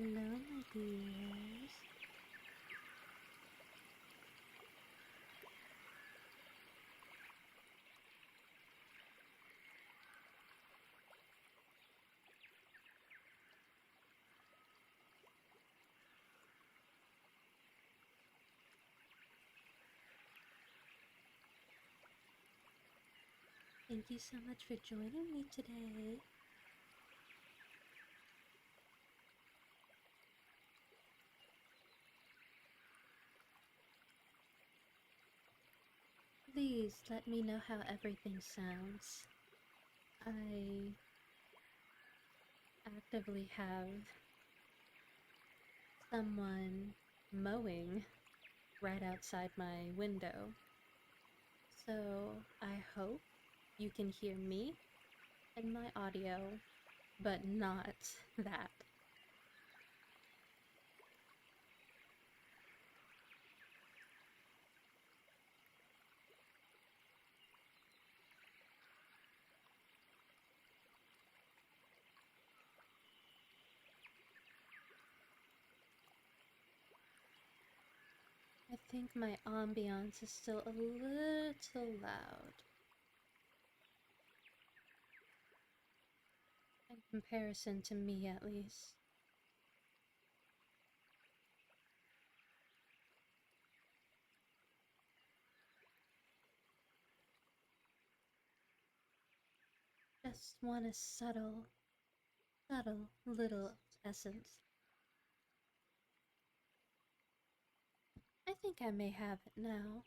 Hello, my dears. Thank you so much for joining me today. Please let me know how everything sounds. I actively have someone mowing right outside my window, so I hope you can hear me and my audio, but not that. I think my ambiance is still a little loud in comparison to me, at least. Just want a subtle little essence. I think I may have it now,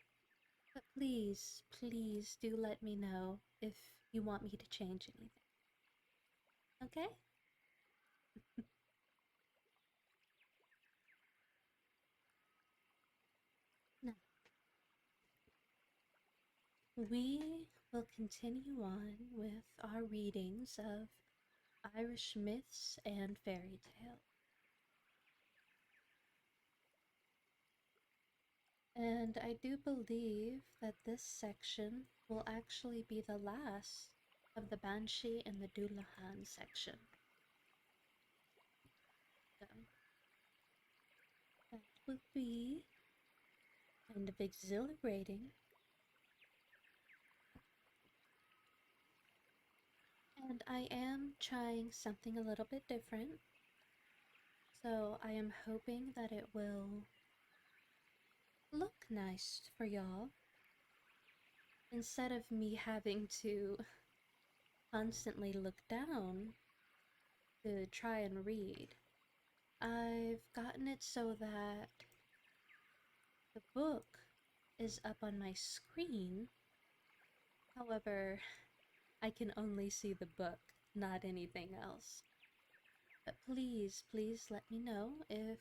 but please do let me know if you want me to change anything. Okay? Now, we will continue on with our readings of Irish myths and fairy tales. And I do believe that this section will actually be the last of the Banshee and the Dullahan section. So, that would be kind of exhilarating. And I am trying something a little bit different. So I am hoping that it will look nice for y'all. Instead of me having to constantly look down to try and read, I've gotten it so that the book is up on my screen. However, I can only see the book, not anything else. But please let me know if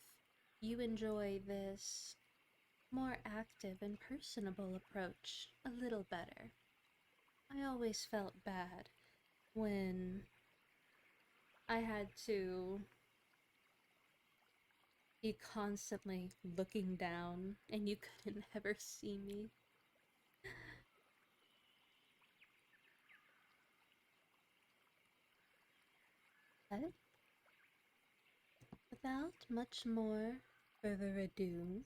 you enjoy this more active and personable approach a little better. I always felt bad when I had to be constantly looking down and you couldn't ever see me. But without much more further ado,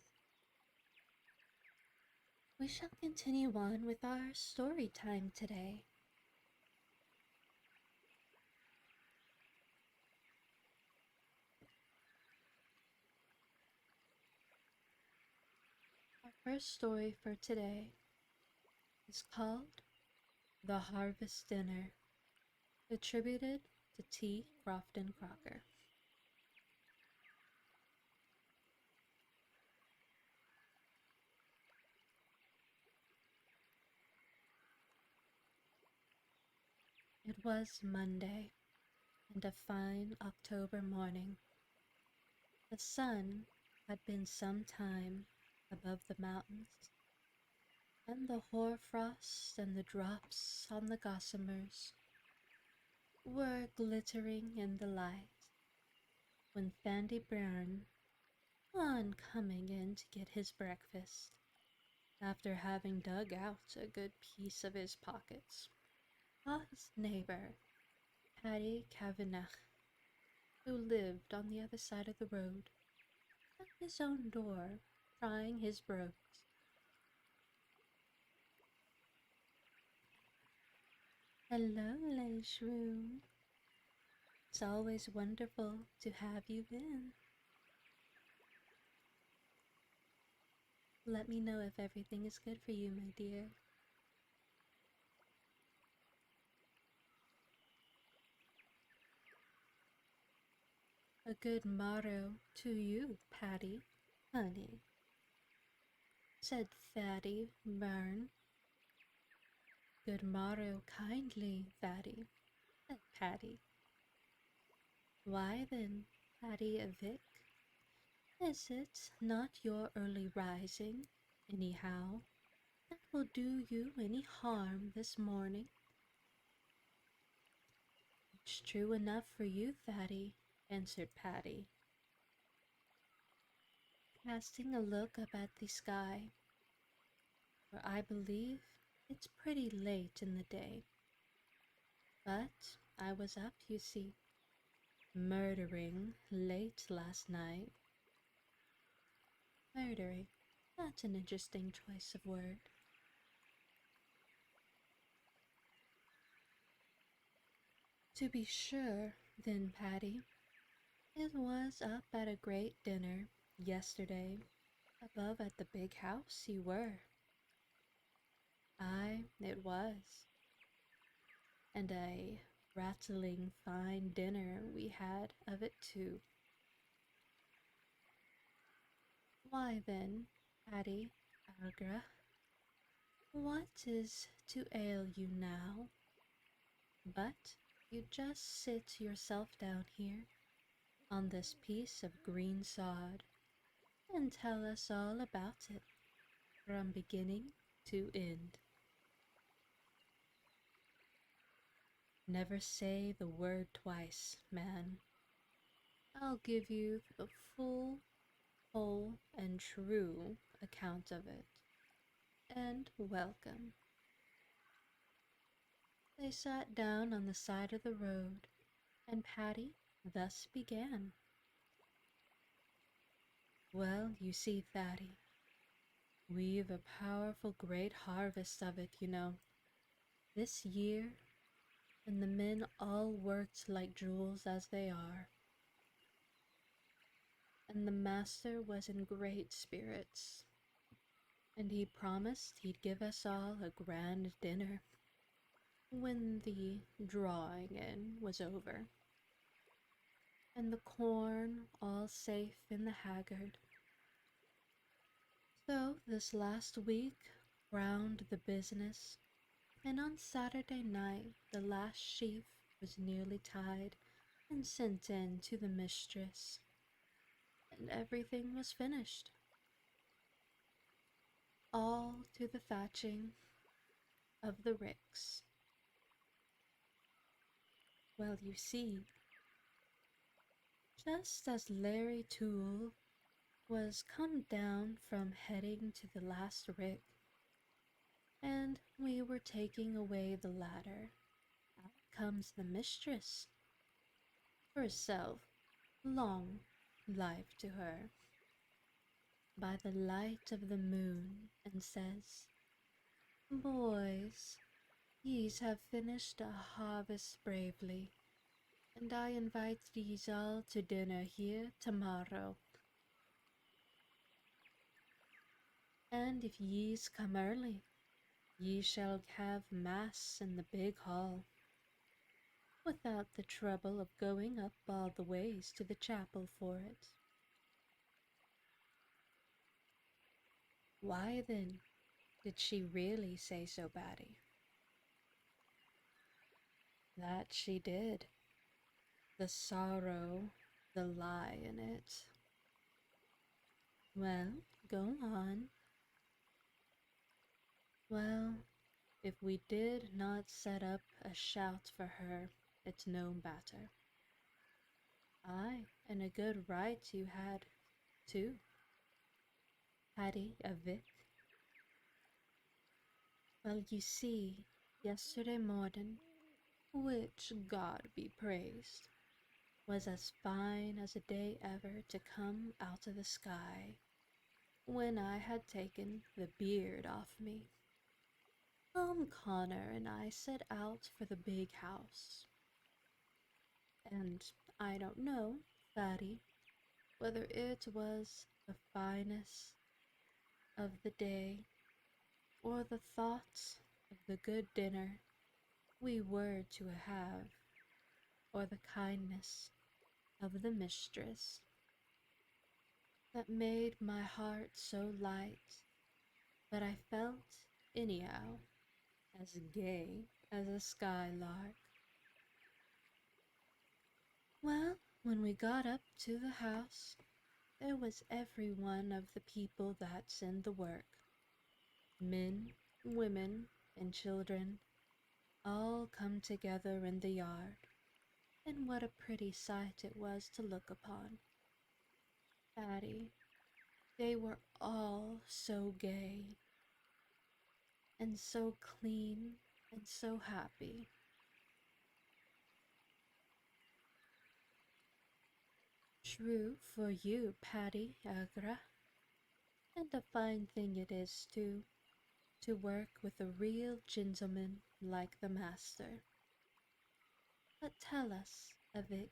we shall continue on with our story time today. Our first story for today is called The Harvest Dinner, attributed to T. Crofton Crocker. It was Monday, and a fine October morning. The sun had been some time above the mountains, and the hoarfrost and the drops on the gossamers were glittering in the light when Fandy Byrne, on coming in to get his breakfast, after having dug out a good piece of his pockets, saw his neighbor, Paddy Kavanagh, who lived on the other side of the road, at his own door, trying his brogues. Hello, little shrew. It's always wonderful to have you in. Let me know if everything is good for you, my dear. A good morrow to you, Patty, honey, said Thaddy Byrne. Good morrow kindly, Thaddy, said Patty. Why then, Patty Vic, is it not your early rising, anyhow, that will do you any harm this morning? It's true enough for you, Thaddy, answered Patty, casting a look up at the sky, for I believe it's pretty late in the day. But I was up, you see, murdering late last night. Murdering, that's an interesting choice of word. To be sure, then, Patty, it was up at a great dinner yesterday, above at the big house you were. Aye, it was. And a rattling fine dinner we had of it too. Why then, Patty Algra, what is to ail you now? But you just sit yourself down here on this piece of green sod and tell us all about it from beginning to end. Never say the word twice, man. I'll give you the full, whole, and true account of it. And welcome. They sat down on the side of the road, and Patty thus began. Well, you see, Thaddy, we've a powerful great harvest of it, you know, this year, and the men all worked like jewels as they are. And the master was in great spirits, and he promised he'd give us all a grand dinner when the drawing in was over, and the corn all safe in the haggard. So this last week round the business, and on Saturday night the last sheaf was nearly tied and sent in to the mistress, and everything was finished, all to the thatching of the ricks. Well, you see, just as Larry Toole was come down from heading to the last rick, and we were taking away the ladder, out comes the mistress, herself, long life to her, by the light of the moon, and says, Boys, yees have finished a harvest bravely, and I invite yees all to dinner here tomorrow. And if yees come early, ye shall have mass in the big hall, without the trouble of going up all the ways to the chapel for it. Why then did she really say so, Batty? That she did. The sorrow, the lie in it. Well, go on. Well, if we did not set up a shout for her, it's no matter. Aye, and a good right you had, too, Patty a Vic. Well, you see, yesterday morning, which God be praised, was as fine as a day ever to come out of the sky when I had taken the beard off me. Connor and I set out for the big house. And I don't know, Fatty, whether it was the finest of the day or the thoughts of the good dinner we were to have, or the kindness of the mistress, that made my heart so light that I felt, anyhow, as gay as a skylark. Well, when we got up to the house, there was every one of the people that's in the work, men, women, and children, all come together in the yard, and what a pretty sight it was to look upon. Fatty, they were all so gay, and so clean, and so happy. True for you, Patty Agra, and a fine thing it is, too, to work with a real gentleman like the master. But tell us, Avic,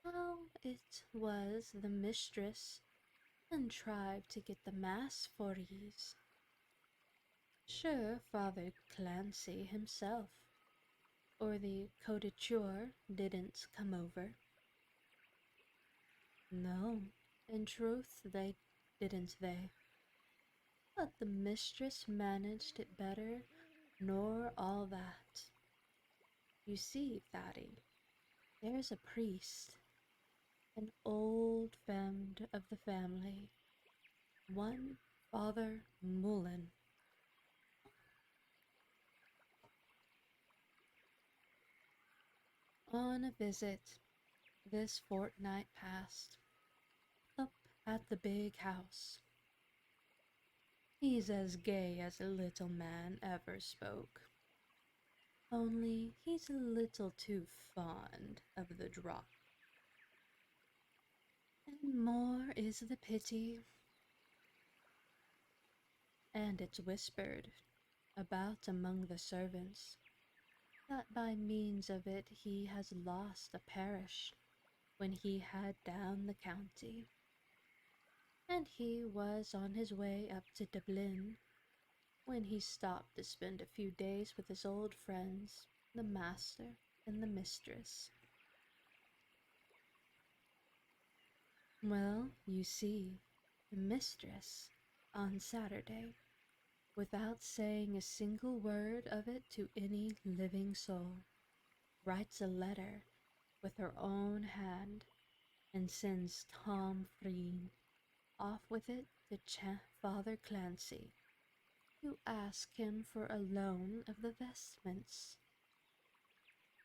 how it was the mistress contrived to get the mass for yous. Sure, Father Clancy himself, or the coadjutor didn't come over. No, in truth they didn't they. But the mistress managed it better nor all that. You see, Thaddy, there's a priest, an old friend of the family, one Father Mullen, on a visit this fortnight past, up at the big house. He's as gay as a little man ever spoke, only he's a little too fond of the drop. And more is the pity, and it's whispered about among the servants that by means of it he has lost a parish when he had down the county, and he was on his way up to Dublin when he stopped to spend a few days with his old friends, the master and the mistress. Well, you see, the mistress, on Saturday, without saying a single word of it to any living soul, writes a letter with her own hand and sends Tom Freen off with it to Father Clancy to ask him for a loan of the vestments.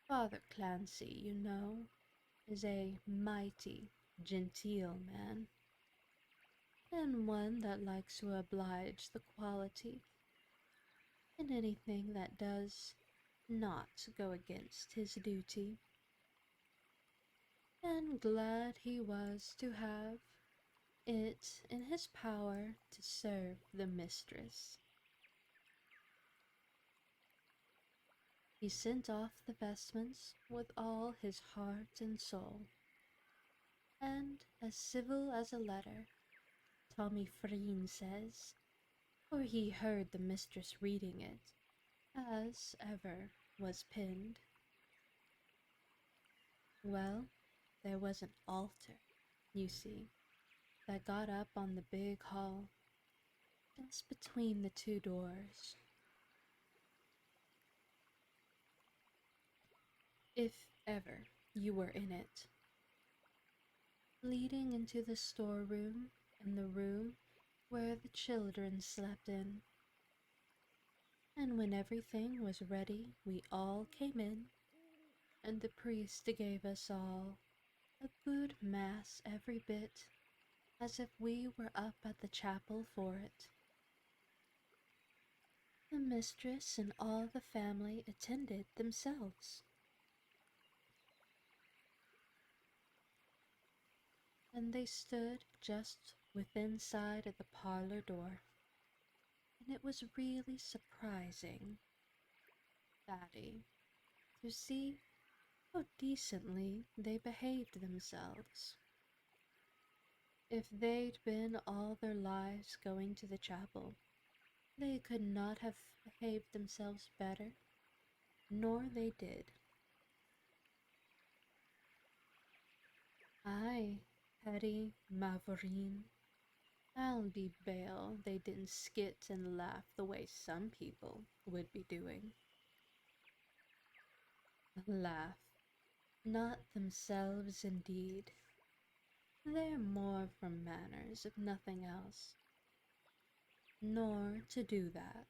Father Clancy, you know, is a mighty genteel man, and one that likes to oblige the quality in anything that does not go against his duty, and glad he was to have it in his power to serve the mistress. He sent off the vestments with all his heart and soul, and as civil as a letter, Tommy Freen says, for he heard the mistress reading it, as ever was penned. Well, there was an altar, you see, that got up on the big hall, just between the two doors. If ever you were in it, leading into the storeroom and the room where the children slept in. And when everything was ready, we all came in, and the priest gave us all a good mass every bit as if we were up at the chapel for it. The mistress and all the family attended themselves. and they stood just within sight of the parlor door, and it was really surprising, Daddy, to see how decently they behaved themselves. If they'd been all their lives going to the chapel, they could not have behaved themselves better, nor they did. Aye, Hetty, Mavoureen, I'll be bail they didn't skit and laugh the way some people would be doing. Laugh, not themselves indeed. They're more from manners, if nothing else. Nor to do that.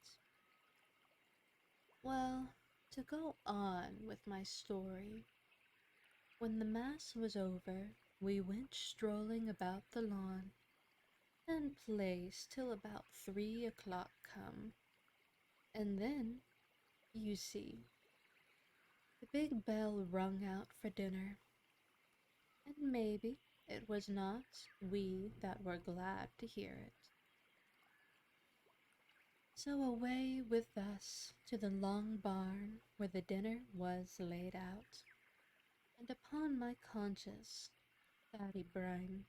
Well, to go on with my story, when the mass was over, we went strolling about the lawn and placed till about 3 o'clock come. And then, you see, the big bell rung out for dinner, and maybe it was not we that were glad to hear it. So away with us to the long barn where the dinner was laid out, and upon my conscience, Thady Brine,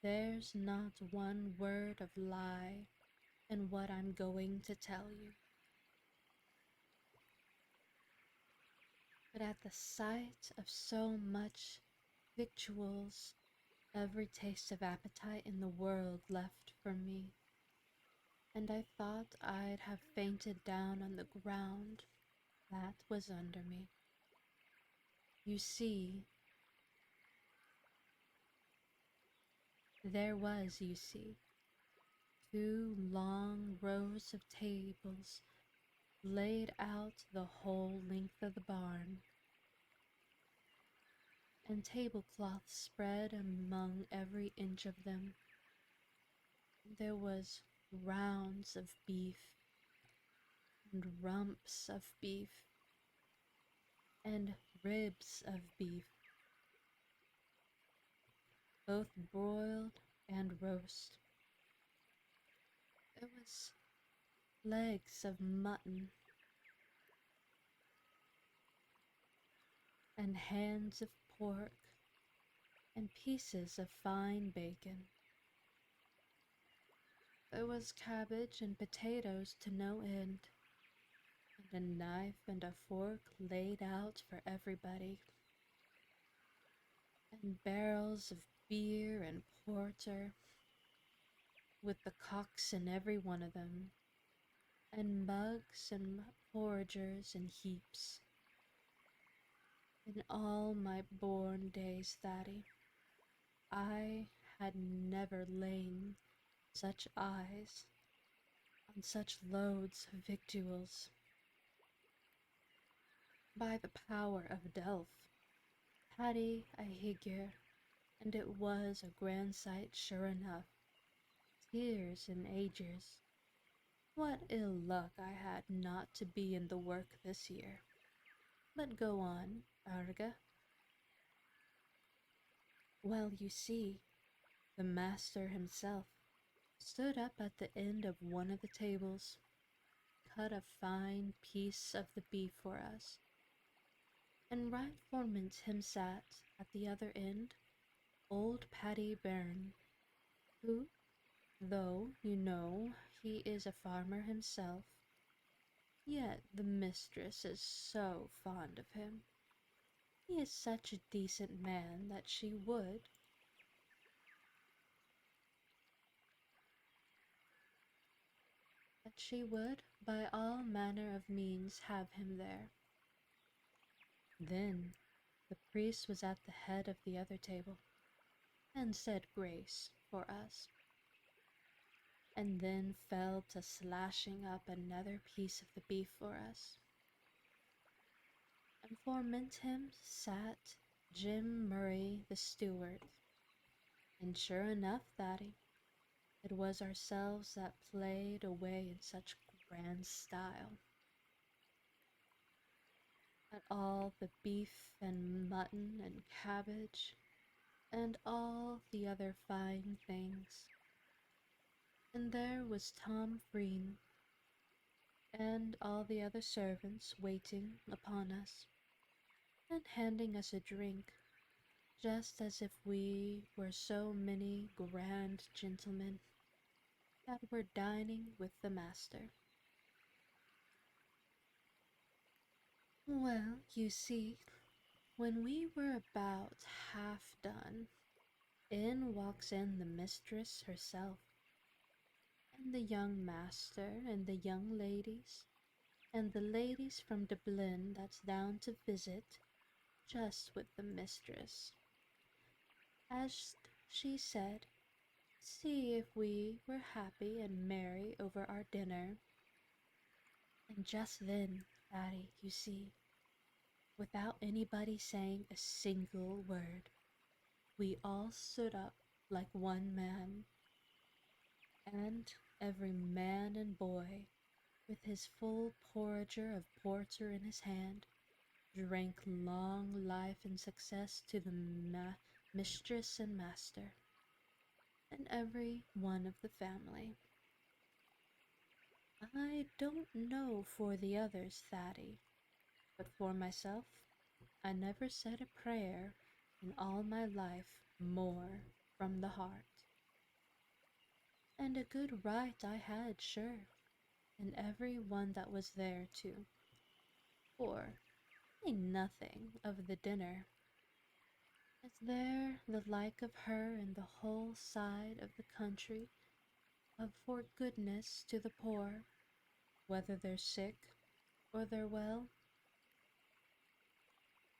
there's not one word of lie in what I'm going to tell you. But at the sight of so much victuals, every taste of appetite in the world left for me, and I thought I'd have fainted down on the ground that was under me. You see, there was, you see, 2 long rows of tables laid out the whole length of the barn, and tablecloths spread among every inch of them. There was rounds of beef, and rumps of beef, and ribs of beef, both broiled and roast. There was legs of mutton, and hands of pork, and pieces of fine bacon. There was cabbage and potatoes to no end, and a knife and a fork laid out for everybody, and barrels of beer and porter, with the cocks in every one of them, and mugs and porringers in heaps. In all my born days, Thady, I had never lain such eyes on such loads of victuals. By the power of Delph, Paddy a higger, and it was a grand sight sure enough. Tears and ages. What ill luck I had not to be in the work this year. But go on, Arga. Well, you see, the master himself stood up at the end of one of the tables, cut a fine piece of the beef for us, and right foremint him sat at the other end old Paddy Byrne, who, though you know he is a farmer himself, yet the mistress is so fond of him. He is such a decent man that she would by all manner of means have him there. Then the priest was at the head of the other table, and said grace for us, and then fell to slashing up another piece of the beef for us. And forement him sat Jim Murray the steward, and sure enough, Thady, it was ourselves that played away in such grand style, at all the beef and mutton and cabbage, and all the other fine things. And there was Tom Green, and all the other servants waiting upon us, and handing us a drink, just as if we were so many grand gentlemen that were dining with the master. Well, you see, when we were about half done, in walks in the mistress herself, and the young master, and the young ladies, and the ladies from Dublin that's down to visit, just with the mistress. As she said, see if we were happy and merry over our dinner. And just then, Fatty, you see, without anybody saying a single word, we all stood up like one man, and every man and boy, with his full porringer of porter in his hand, drank long life and success to the mistress and master, and every one of the family. I don't know for the others, Thaddy, but for myself, I never said a prayer in all my life more from the heart. And a good right I had, sure, and every one that was there, too. For, say nothing of the dinner, is there the like of her in the whole side of the country of for goodness to the poor, whether they're sick or they're well?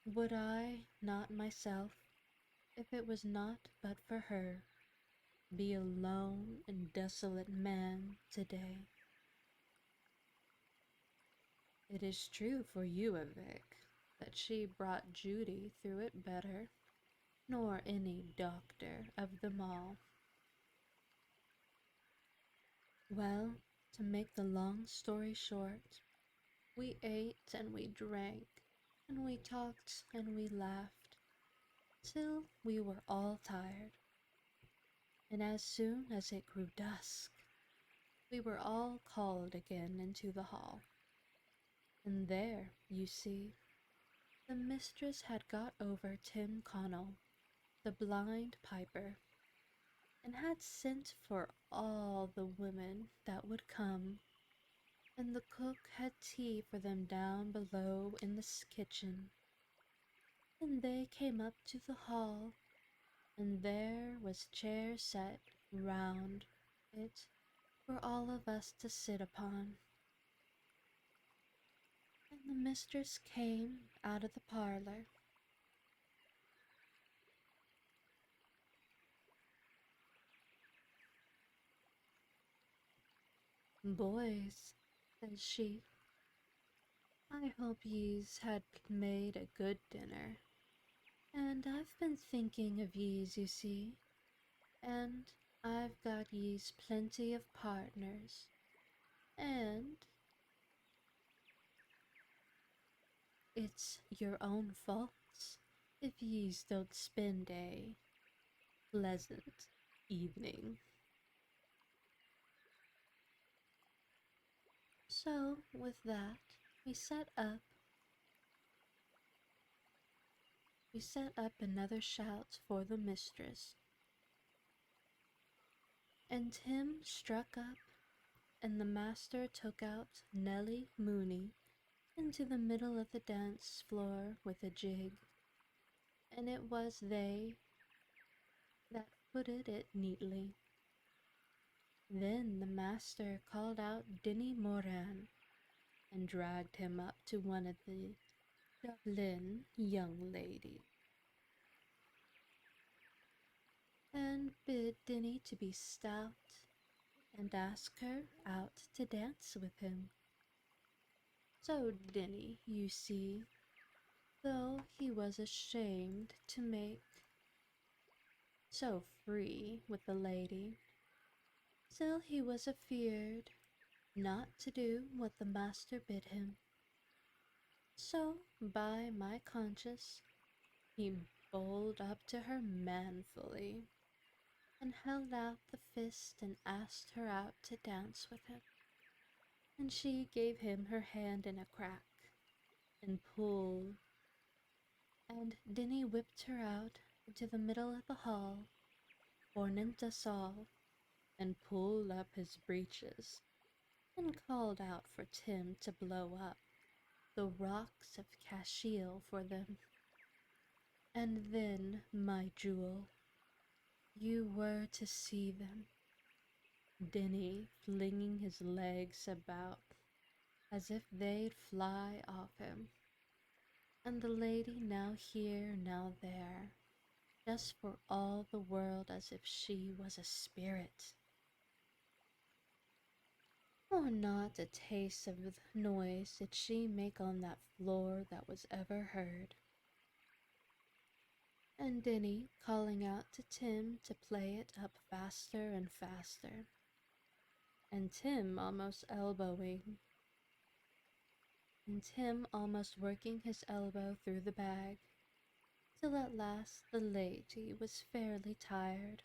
Would I not myself, if it was not but for her, be a lone and desolate man today? It is true for you, Vic, that she brought Judy through it better nor any doctor of them all. Well, to make the long story short, we ate and we drank, and we talked and we laughed, till we were all tired. And as soon as it grew dusk, we were all called again into the hall. And there, you see, the mistress had got over Tim Connell, the blind piper, and had sent for all the women that would come, and the cook had tea for them down below in the kitchen. And they came up to the hall, and there was chairs set round it for all of us to sit upon. And the mistress came out of the parlor. Boys, says she, I hope ye's had made a good dinner, and I've been thinking of ye's, you see, and I've got ye's plenty of partners, and it's your own faults if ye's don't spend a pleasant evening. So, with that, we set up another shout for the mistress, and Tim struck up, and the master took out Nellie Mooney into the middle of the dance floor with a jig, and it was they that footed it neatly. Then the master called out Denny Moran, and dragged him up to one of the Dublin young ladies, and bid Denny to be stout, and ask her out to dance with him. So Denny, you see, though he was ashamed to make so free with the lady, still he was afeard not to do what the master bid him. So, by my conscience, he bowled up to her manfully and held out the fist and asked her out to dance with him. And she gave him her hand in a crack and pulled, and Denny whipped her out into the middle of the hall, warned us all, and pulled up his breeches and called out for Tim to blow up the rocks of Cashel for them. And then, my jewel, you were to see them. Denny flinging his legs about as if they'd fly off him, and the lady now here, now there, just for all the world as if she was a spirit. Oh, not a taste of the noise did she make on that floor that was ever heard. And Denny calling out to Tim to play it up faster and faster, and Tim almost elbowing, and Tim almost working his elbow through the bag, till at last the lady was fairly tired,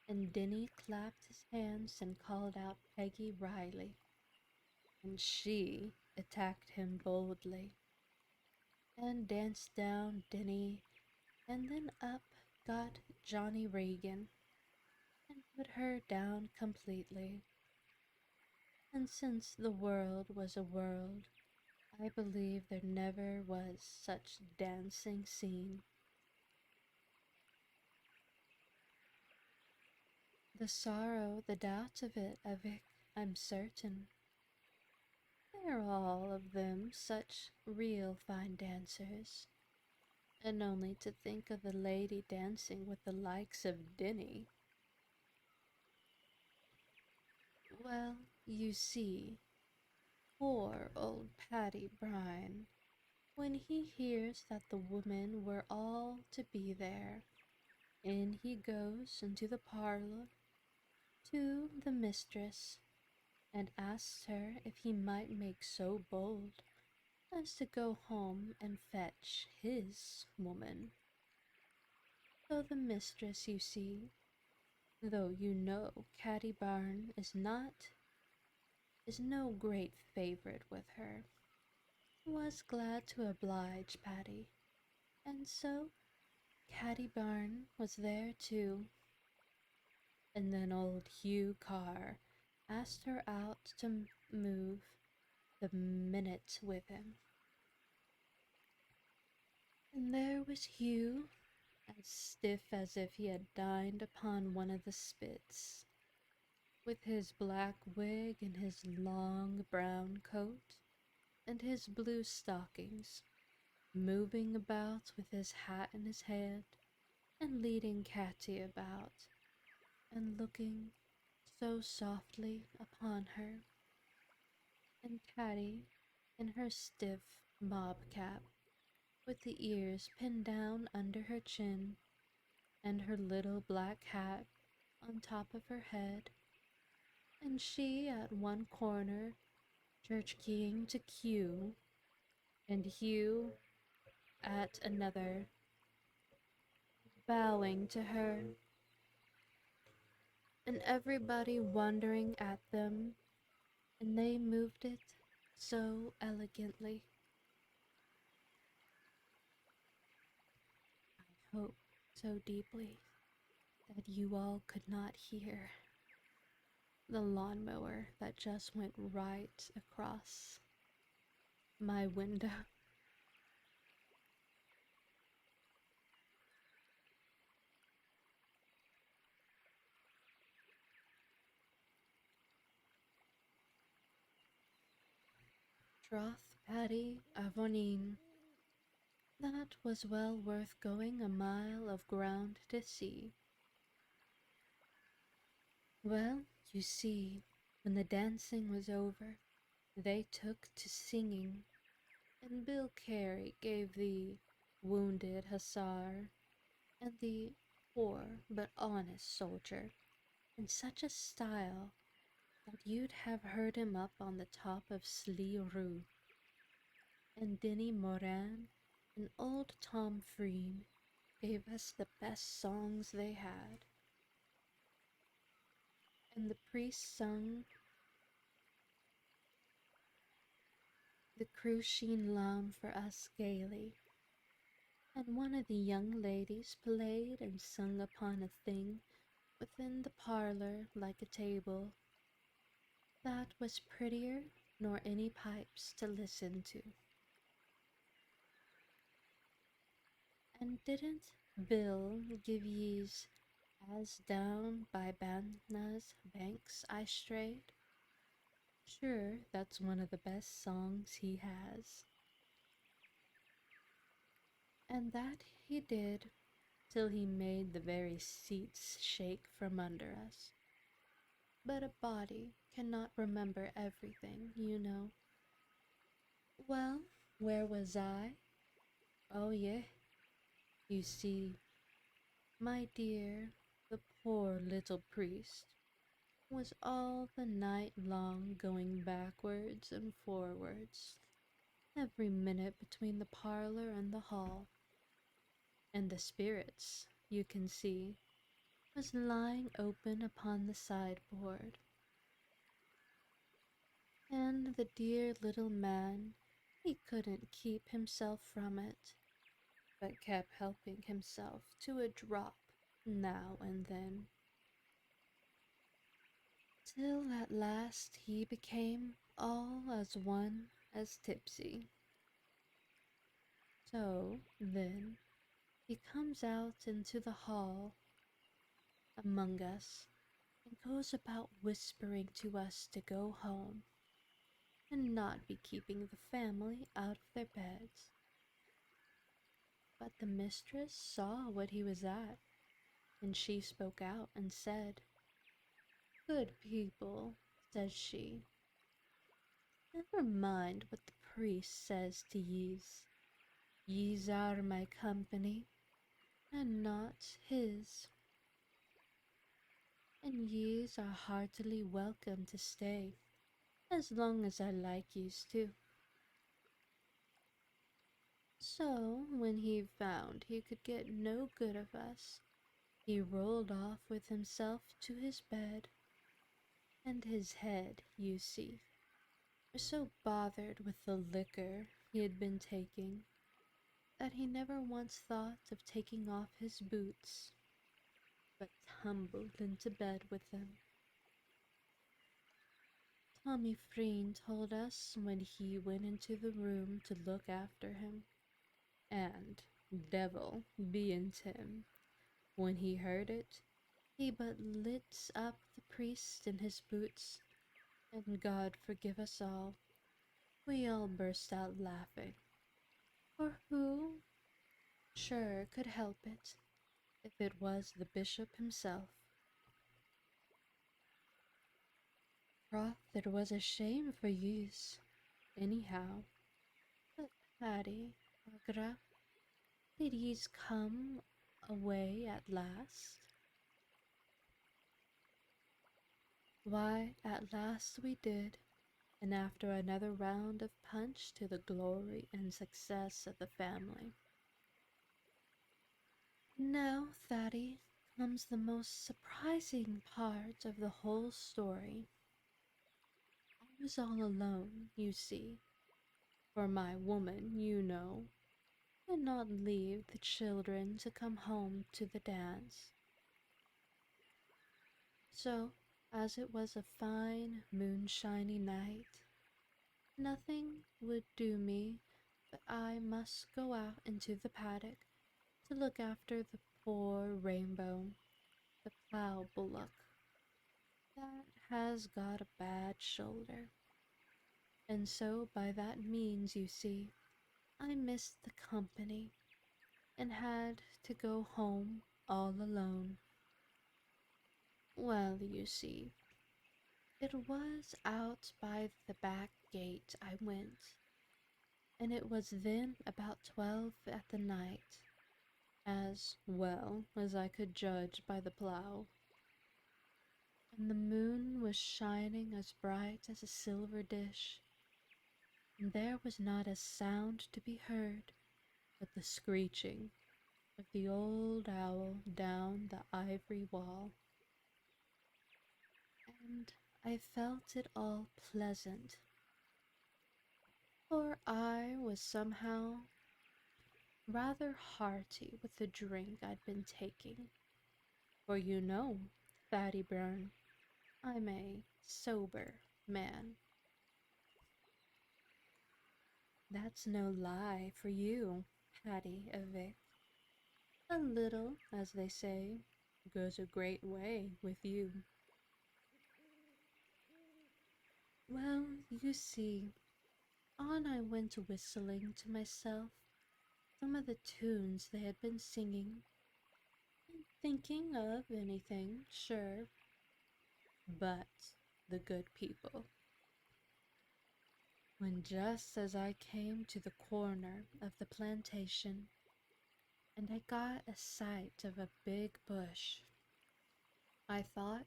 and Denny clapped his hands and called out Peggy Riley, and she attacked him boldly, and danced down Denny, and then up got Johnny Regan, and put her down completely. And since the world was a world, I believe there never was such dancing seen. The sorrow, the doubt of it, Avic, I'm certain. They're all of them such real fine dancers. And only to think of the lady dancing with the likes of Denny. Well, you see, poor old Paddy Brine, when he hears that the women were all to be there, in he goes into the parlor to the mistress, and asks her if he might make so bold as to go home and fetch his woman. So the mistress, you see, though you know Caddy Barn is no great favourite with her, was glad to oblige Paddy, and so Caddy Barn was there too. And then old Hugh Carr asked her out to move the minute with him. And there was Hugh, as stiff as if he had dined upon one of the spits, with his black wig and his long brown coat and his blue stockings, moving about with his hat in his hand and leading Catty about, and looking so softly upon her, and Catty in her stiff mob cap, with the ears pinned down under her chin, and her little black hat on top of her head, and she at one corner church keying to Q, and Hugh at another bowing to her, and everybody wondering at them, and they moved it so elegantly. I hope so deeply that you all could not hear the lawnmower that just went right across my window. Troth, Paddy Avonin, that was well worth going a mile of ground to see. Well, you see, when the dancing was over, they took to singing, and Bill Carey gave the wounded hussar and the poor but honest soldier in such a style that you'd have heard him up on the top of Slee Roo, and Denny Moran and old Tom Frean gave us the best songs they had, and the priest sung the Crucian Lamb for us gaily, and one of the young ladies played and sung upon a thing within the parlor like a table that was prettier nor any pipes to listen to. And didn't Bill give ye's as down by Banna's banks I strayed? Sure, that's one of the best songs he has. And that he did till he made the very seats shake from under us. But a body cannot remember everything, you know. Well, where was I? Oh, yeah, you see, my dear, the poor little priest was all the night long going backwards and forwards, every minute between the parlor and the hall, and the spirits, you can see, was lying open upon the sideboard. And the dear little man, he couldn't keep himself from it, but kept helping himself to a drop now and then, till at last he became all as one as tipsy. So, then, he comes out into the hall among us and goes about whispering to us to go home and not be keeping the family out of their beds. But the mistress saw what he was at, and she spoke out and said, "Good people," says she, "never mind what the priest says to ye's. Ye's are my company, and not his, and ye's are heartily welcome to stay, as long as I like ye's too." So, when he found he could get no good of us, he rolled off with himself to his bed, and his head, you see, was so bothered with the liquor he had been taking that he never once thought of taking off his boots, but tumbled into bed with them. Tommy Freen told us when he went into the room to look after him, and, devil bean't him, when he heard it, he but lit up the priest in his boots, and God forgive us all, we all burst out laughing. For who, sure, could help it, if it was the bishop himself? Troth, it was a shame for yous, anyhow. But Patty, Agra, did ye's come away at last? Why, at last we did, and after another round of punch to the glory and success of the family. Now, Thaddy, comes the most surprising part of the whole story. I was all alone, you see, for my woman, you know, did not leave the children to come home to the dance. So, as it was a fine, moonshiny night, nothing would do me but I must go out into the paddock to look after the poor Rainbow, the plough bullock, that has got a bad shoulder. And so by that means, you see, I missed the company and had to go home all alone. Well, you see, it was out by the back gate I went, and it was then about 12 at the night, as well as I could judge by the plough, and the moon was shining as bright as a silver dish, and there was not a sound to be heard but the screeching of the old owl down the ivory wall, and I felt it all pleasant, for I was somehow rather hearty with the drink I'd been taking. For you know, Fatty Byrne, I'm a sober man. That's no lie for you, Patty of Vic. A little, as they say, goes a great way with you. Well, you see, on I went whistling to myself some of the tunes they had been singing, and thinking of anything, sure, but the good people. When just as I came to the corner of the plantation, and I got a sight of a big bush, I thought,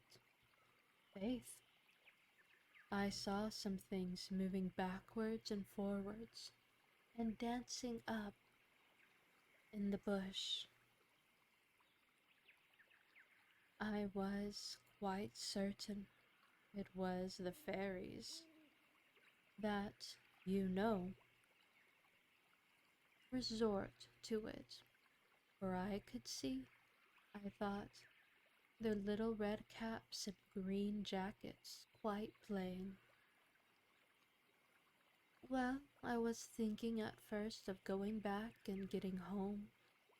faith, I saw some things moving backwards and forwards and dancing up in the bush. I was quite certain it was the fairies that, you know, resort to it, for I could see, I thought, their little red caps and green jackets quite plain. Well, I was thinking at first of going back and getting home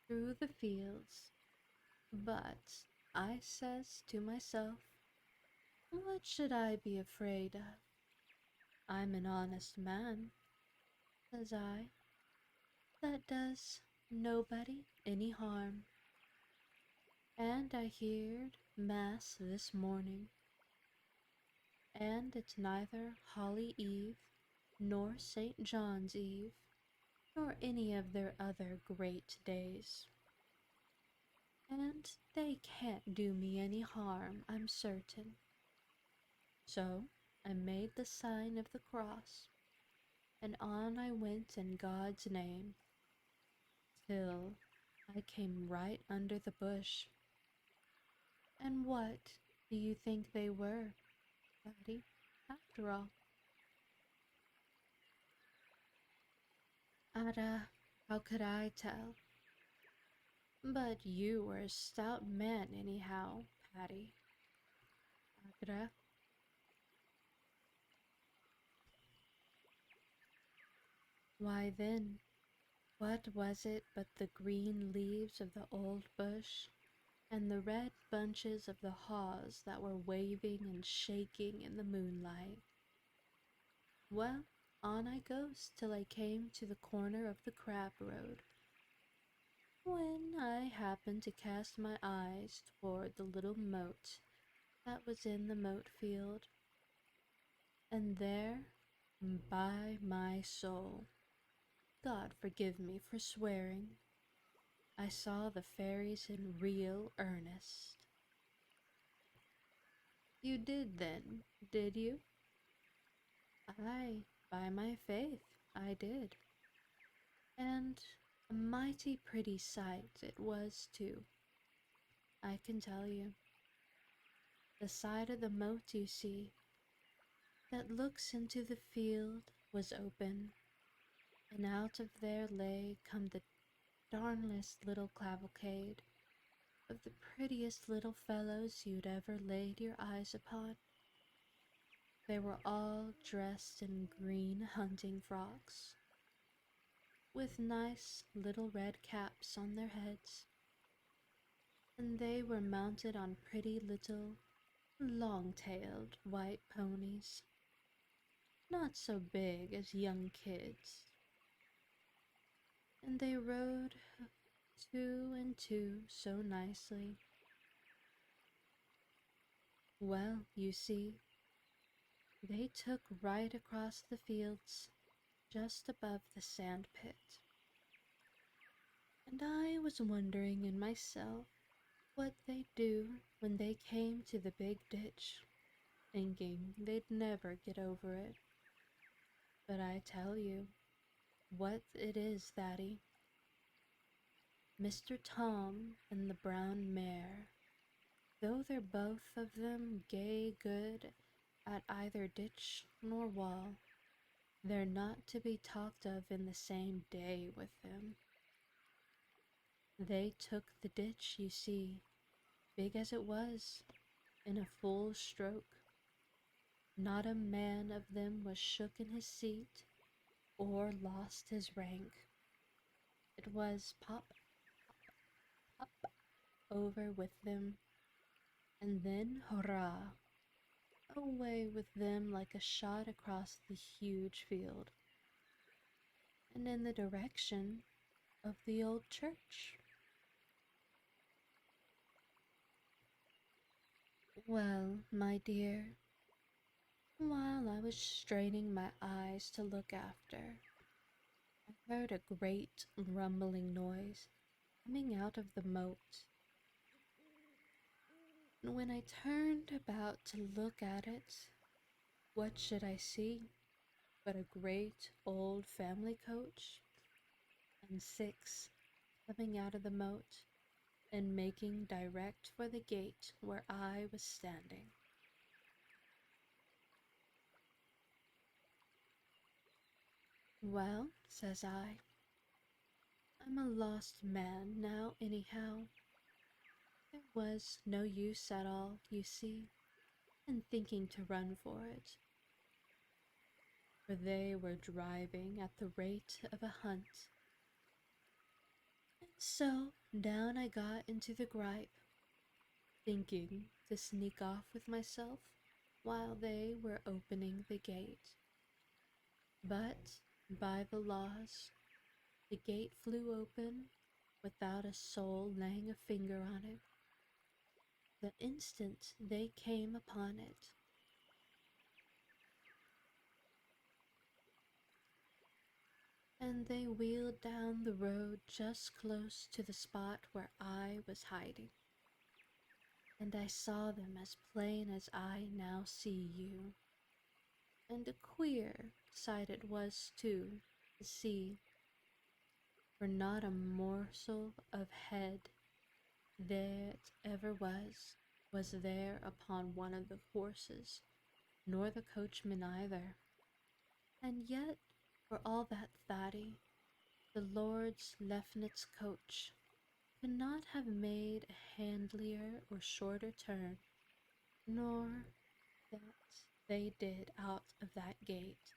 through the fields, but I says to myself, what should I be afraid of? I'm an honest man, says I, that does nobody any harm. And I heard Mass this morning, and it's neither Holly Eve, nor St. John's Eve, nor any of their other great days. And they can't do me any harm, I'm certain. So I made the sign of the cross, and on I went in God's name, till I came right under the bush. And what do you think they were, Fatty, after all? Ada, how could I tell? But you were a stout man anyhow, Patty. Agra. Why then, what was it but the green leaves of the old bush and the red bunches of the haws that were waving and shaking in the moonlight? Well, on I goes till I came to the corner of the crab road, when I happened to cast my eyes toward the little moat that was in the moat field, and there, by my soul, God forgive me for swearing, I saw the fairies in real earnest. You did then, did you? Aye, by my faith, I did. And a mighty pretty sight it was too, I can tell you. The side of the moat, you see, that looks into the field was open, and out of there lay come the darnlest little cavalcade of the prettiest little fellows you'd ever laid your eyes upon. They were all dressed in green hunting frocks, with nice little red caps on their heads, and they were mounted on pretty little long-tailed white ponies, not so big as young kids, and they rode two and two so nicely. Well, you see, they took right across the fields just above the sand pit, and I was wondering in myself what they'd do when they came to the big ditch, thinking they'd never get over it. But I tell you what it is, Thaddy, Mr. Tom and the brown mare, though they're both of them gay good at either ditch nor wall, they're not to be talked of in the same day with them. They took the ditch, you see, big as it was, in a full stroke. Not a man of them was shook in his seat or lost his rank. It was pop, pop, over with them, and then hurrah, away with them like a shot across the huge field, and in the direction of the old church. Well, my dear, while I was straining my eyes to look after, I heard a great rumbling noise coming out of the moat, and when I turned about to look at it, what should I see but a great old family coach and six coming out of the moat and making direct for the gate where I was standing. Well, says I, I'm a lost man now anyhow. There was no use at all, you see, in thinking to run for it, for they were driving at the rate of a hunt. And so down I got into the gripe, thinking to sneak off with myself while they were opening the gate. But by the laws, the gate flew open without a soul laying a finger on it the instant they came upon it. And they wheeled down the road just close to the spot where I was hiding. And I saw them as plain as I now see you. And a queer sight it was, too, to see, for not a morsel of head that ever was there upon one of the horses, nor the coachman either. And yet, for all that Thady, the Lord's lieutenant's coach, could not have made a handlier or shorter turn, nor that they did out of that gate.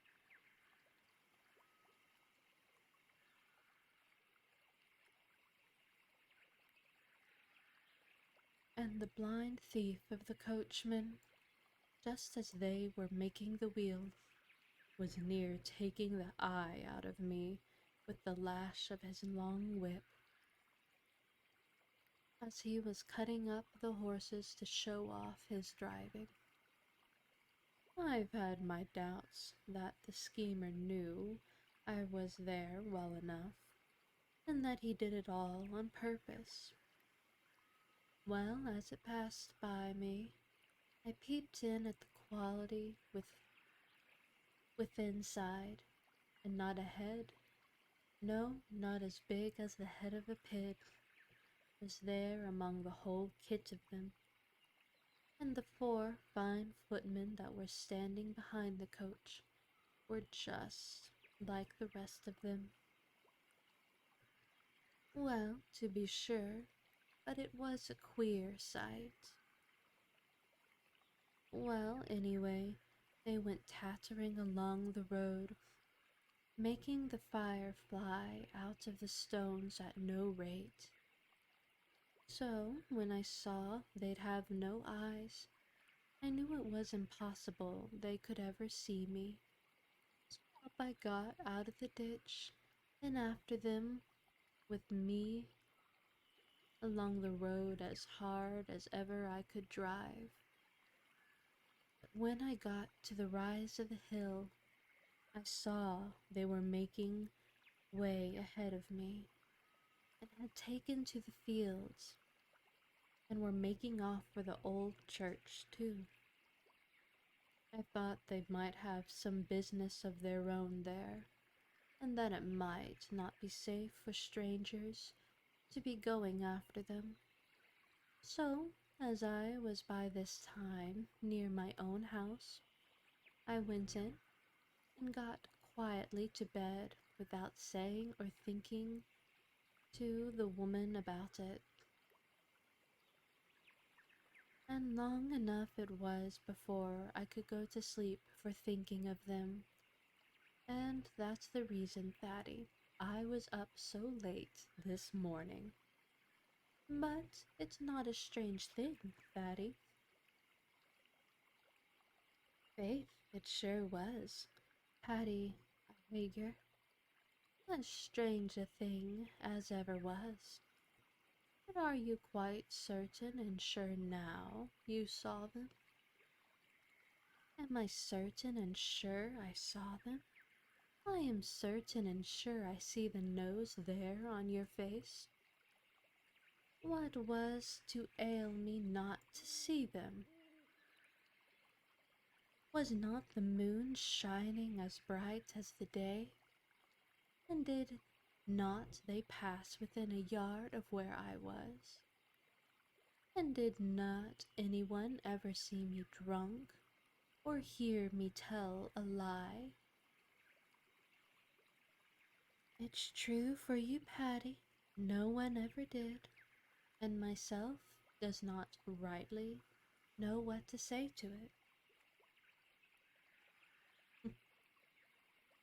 And the blind thief of the coachman, just as they were making the wheel, was near taking the eye out of me with the lash of his long whip, as he was cutting up the horses to show off his driving. I've had my doubts that the schemer knew I was there well enough, and that he did it all on purpose. Well, as it passed by me, I peeped in at the quality withinside, and not a head, no, not as big as the head of a pig, was there among the whole kit of them, and the 4 fine footmen that were standing behind the coach were just like the rest of them. Well, to be sure, but it was a queer sight. Well, anyway, they went tattering along the road, making the fire fly out of the stones at no rate. So, when I saw they'd have no eyes, I knew it was impossible they could ever see me. So up I got out of the ditch, and after them, with me along the road as hard as ever I could drive. But when I got to the rise of the hill, I saw they were making way ahead of me, and had taken to the fields, and were making off for the old church, too. I thought they might have some business of their own there, and that it might not be safe for strangers to be going after them. So, as I was by this time near my own house, I went in and got quietly to bed without saying or thinking to the woman about it. And long enough it was before I could go to sleep for thinking of them. And that's the reason, Thaddy, I was up so late this morning. But it's not a strange thing, Thaddy. Faith, it sure was. Patty, Hager, as strange a thing as ever was. But are you quite certain and sure now you saw them? Am I certain and sure I saw them? I am certain and sure I see the nose there on your face. What was to ail me not to see them? Was not the moon shining as bright as the day? And did not they pass within a yard of where I was? And did not anyone ever see me drunk, or hear me tell a lie? It's true for you, Patty, no one ever did, and myself does not rightly know what to say to it.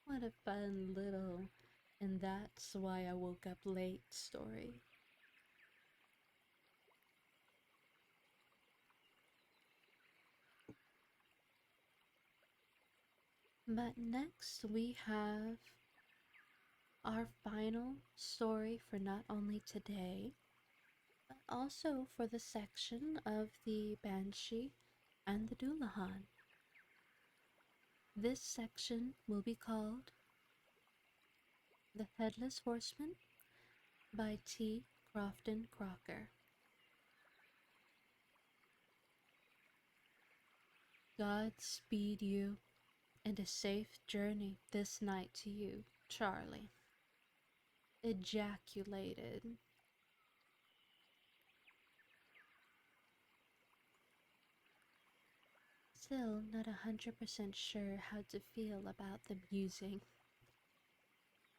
What a fun little, and that's why I woke up late story. But next we have our final story for not only today, but also for the section of the Banshee and the Doulahan. This section will be called The Headless Horseman by T. Crofton Crocker. God speed you, and a safe journey this night to you, Charlie. Ejaculated. Still not 100% sure how to feel about them using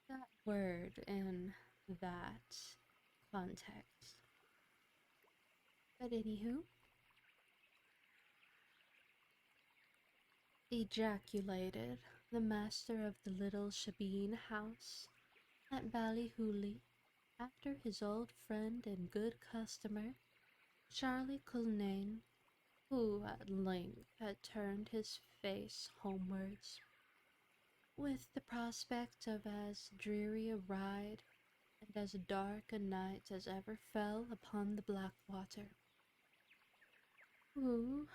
that word in that context. But anywho, ejaculated the master of the little shebeen house at Ballyhooly after his old friend and good customer, Charlie Culnane, who at length had turned his face homewards, with the prospect of as dreary a ride and as dark a night as ever fell upon the Blackwater, who,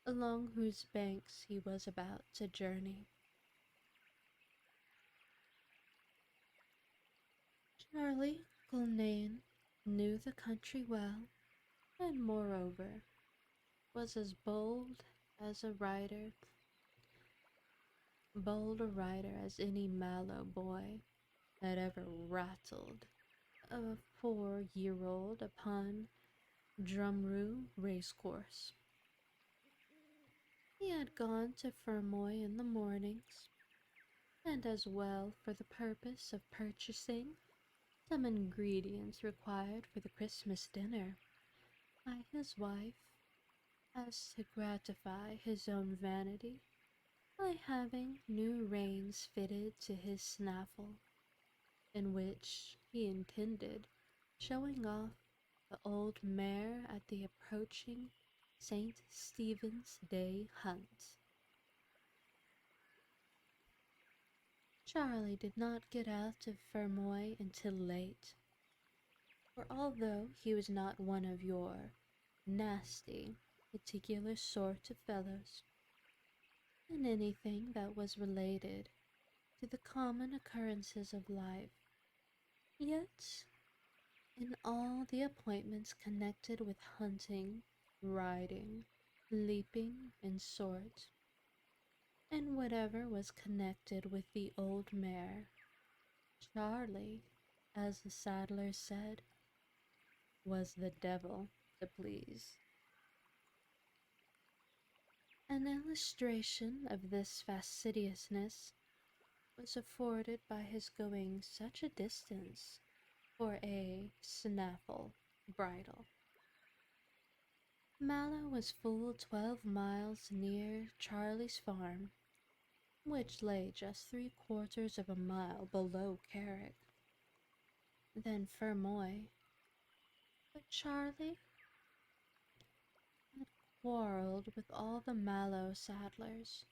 along whose banks he was about to journey. Charlie Culnane knew the country well, and moreover was as bold a rider as any Mallow boy that ever rattled a 4-year-old upon Drumroo racecourse. He had gone to Fermoy in the mornings, and as well for the purpose of purchasing some ingredients required for the Christmas dinner by his wife, as to gratify his own vanity by having new reins fitted to his snaffle, in which he intended showing off the old mare at the approaching St. Stephen's Day hunt. Charlie did not get out of Fermoy until late, for although he was not one of your nasty, particular sort of fellows, in anything that was related to the common occurrences of life, yet in all the appointments connected with hunting, riding, leaping, and sort, and whatever was connected with the old mare, Charlie as the saddler said, was the devil to please. An illustration of this fastidiousness was afforded by his going such a distance for a snaffle bridle. Mallow was full 12 miles near Charlie's farm, which lay just 3/4 of a mile below Carrick, then Fermoy. But Charlie had quarreled with all the Mallow saddlers,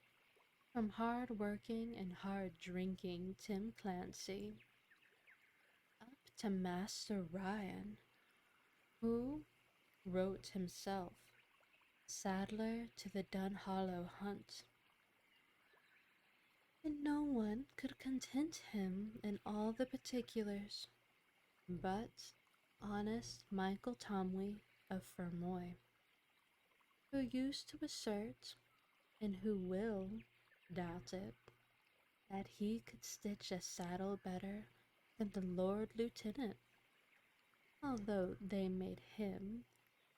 from hard-working and hard-drinking Tim Clancy up to Master Ryan, who wrote himself Saddler to the Dunhollow Hunt, and no one could content him in all the particulars but honest Michael Tomwey of Fermoy, who used to assert, and who will doubt it, that he could stitch a saddle better than the Lord Lieutenant, although they made him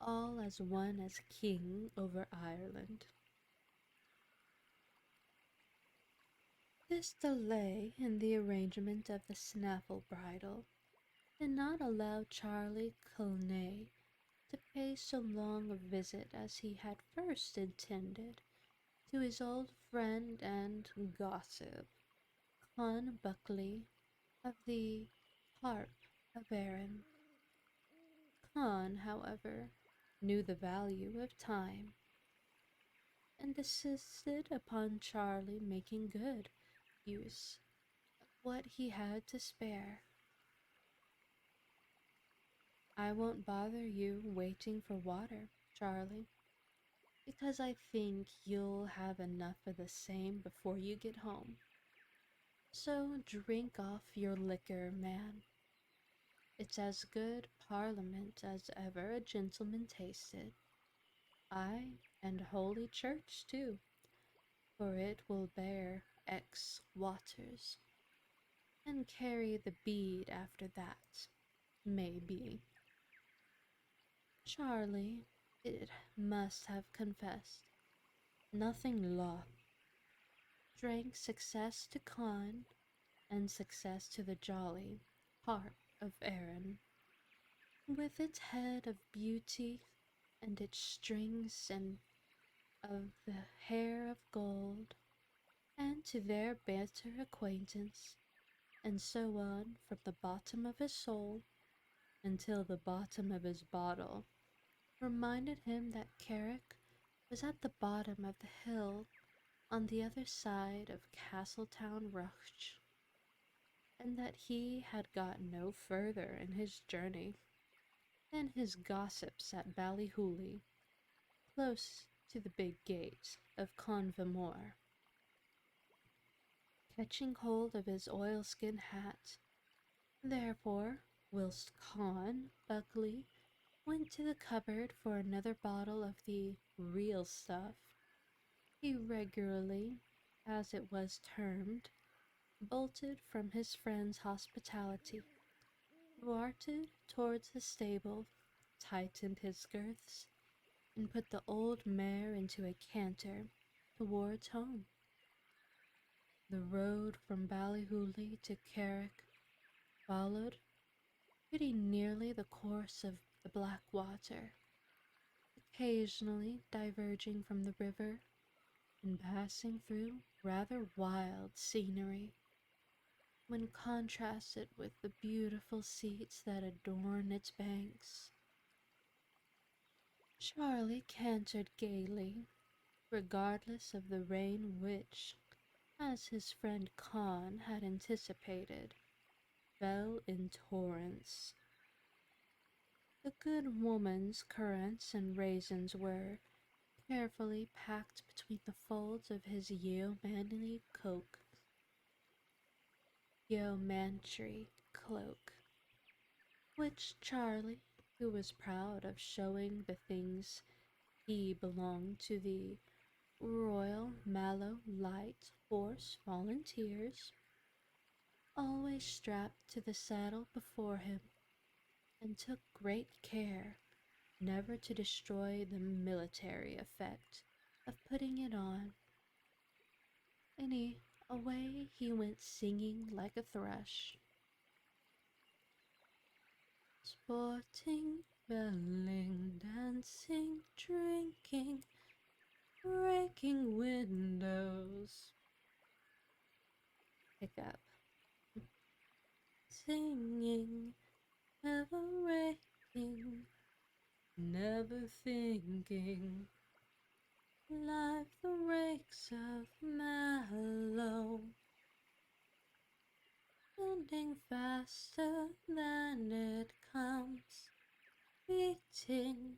all as one as king over Ireland. This delay in the arrangement of the snaffle bridle did not allow Charlie Culnay to pay so long a visit as he had first intended to his old friend and gossip, Con Buckley of the Harp of Erin. Con, however, knew the value of time, and insisted upon Charlie making good use of what he had to spare. "I won't bother you waiting for water, Charlie, because I think you'll have enough of the same before you get home. So drink off your liquor, man. It's as good Parliament as ever a gentleman tasted. Aye, and Holy Church too, for it will bear X waters, and carry the bead after that, may be." Charlie, it must have confessed, nothing loth, drank success to Con and success to the jolly Harp of Erin, with its head of beauty and its strings and of the hair of gold, and to their better acquaintance, and so on from the bottom of his soul until the bottom of his bottle reminded him that Carrick was at the bottom of the hill on the other side of Castletown Rush, and that he had got no further in his journey than his gossips at Ballyhooly, close to the big gate of Convemore. Catching hold of his oilskin hat, therefore, whilst Con Buckley went to the cupboard for another bottle of the real stuff, he regularly, as it was termed, bolted from his friend's hospitality, darted towards the stable, tightened his girths, and put the old mare into a canter towards home. The road from Ballyhooly to Carrick followed pretty nearly the course of the Blackwater, occasionally diverging from the river and passing through rather wild scenery when contrasted with the beautiful seats that adorn its banks. Charlie cantered gaily, regardless of the rain which, as his friend Con had anticipated, fell in torrents. The good woman's currants and raisins were carefully packed between the folds of his yeomanry cloak, which Charlie, who was proud of showing the things he belonged to the Royal Mallow Light Horse Volunteers, always strapped to the saddle before him, and took great care never to destroy the military effect of putting it on. And away he went singing like a thrush. Sporting, belling, dancing, drinking, breaking windows. Hiccup. Singing, ever raking, never thinking. Life the rakes of mallow, bending faster than it comes, beating.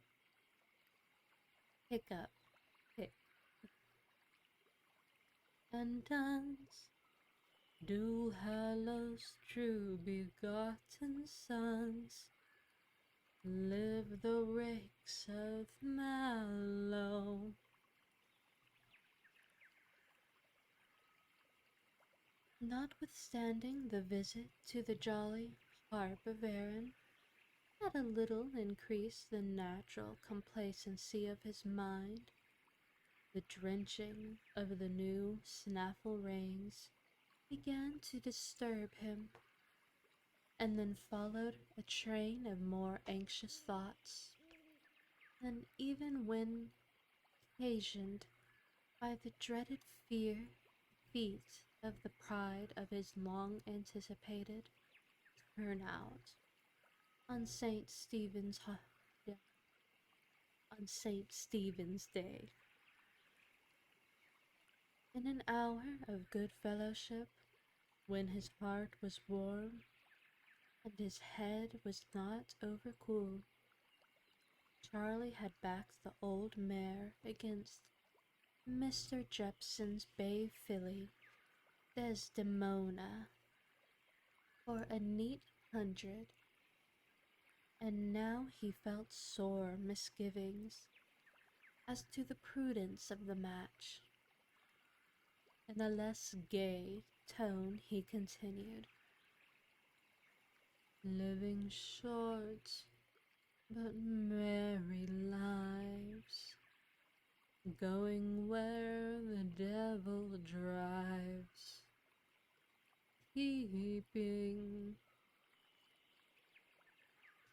Hiccup, hic, and dance. Dual hallows, true begotten sons, live the rakes of mallow. Notwithstanding the visit to the jolly harp of Erin had a little increased the natural complacency of his mind, the drenching of the new snaffle rains began to disturb him, and then followed a train of more anxious thoughts, and even when occasioned by the dreaded feat of the pride of his long anticipated turnout on yeah, on St. Stephen's Day. In an hour of good fellowship, when his heart was warm and his head was not overcool, Charlie had backed the old mare against Mr. Jepson's bay filly, Desdemona, for a neat 100, and now he felt sore misgivings as to the prudence of the match. In a less gay tone he continued, living short but merry lives, going where the devil drives, keeping,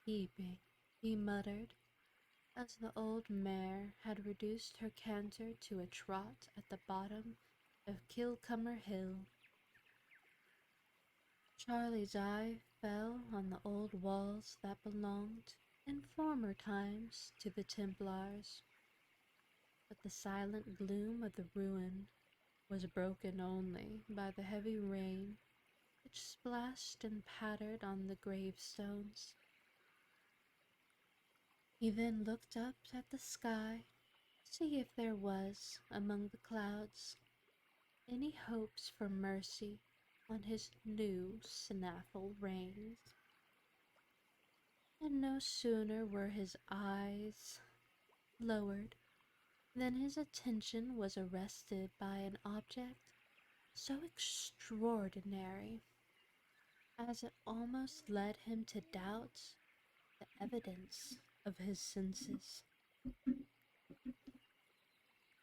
keeping, he muttered, as the old mare had reduced her canter to a trot at the bottom of Kilcomer Hill. Charlie's eye fell on the old walls that belonged in former times to the Templars, but the silent gloom of the ruin was broken only by the heavy rain which splashed and pattered on the gravestones. He then looked up at the sky to see if there was, among the clouds, any hopes for mercy on his new snaffle reins. And no sooner were his eyes lowered than his attention was arrested by an object so extraordinary as it almost led him to doubt the evidence of his senses.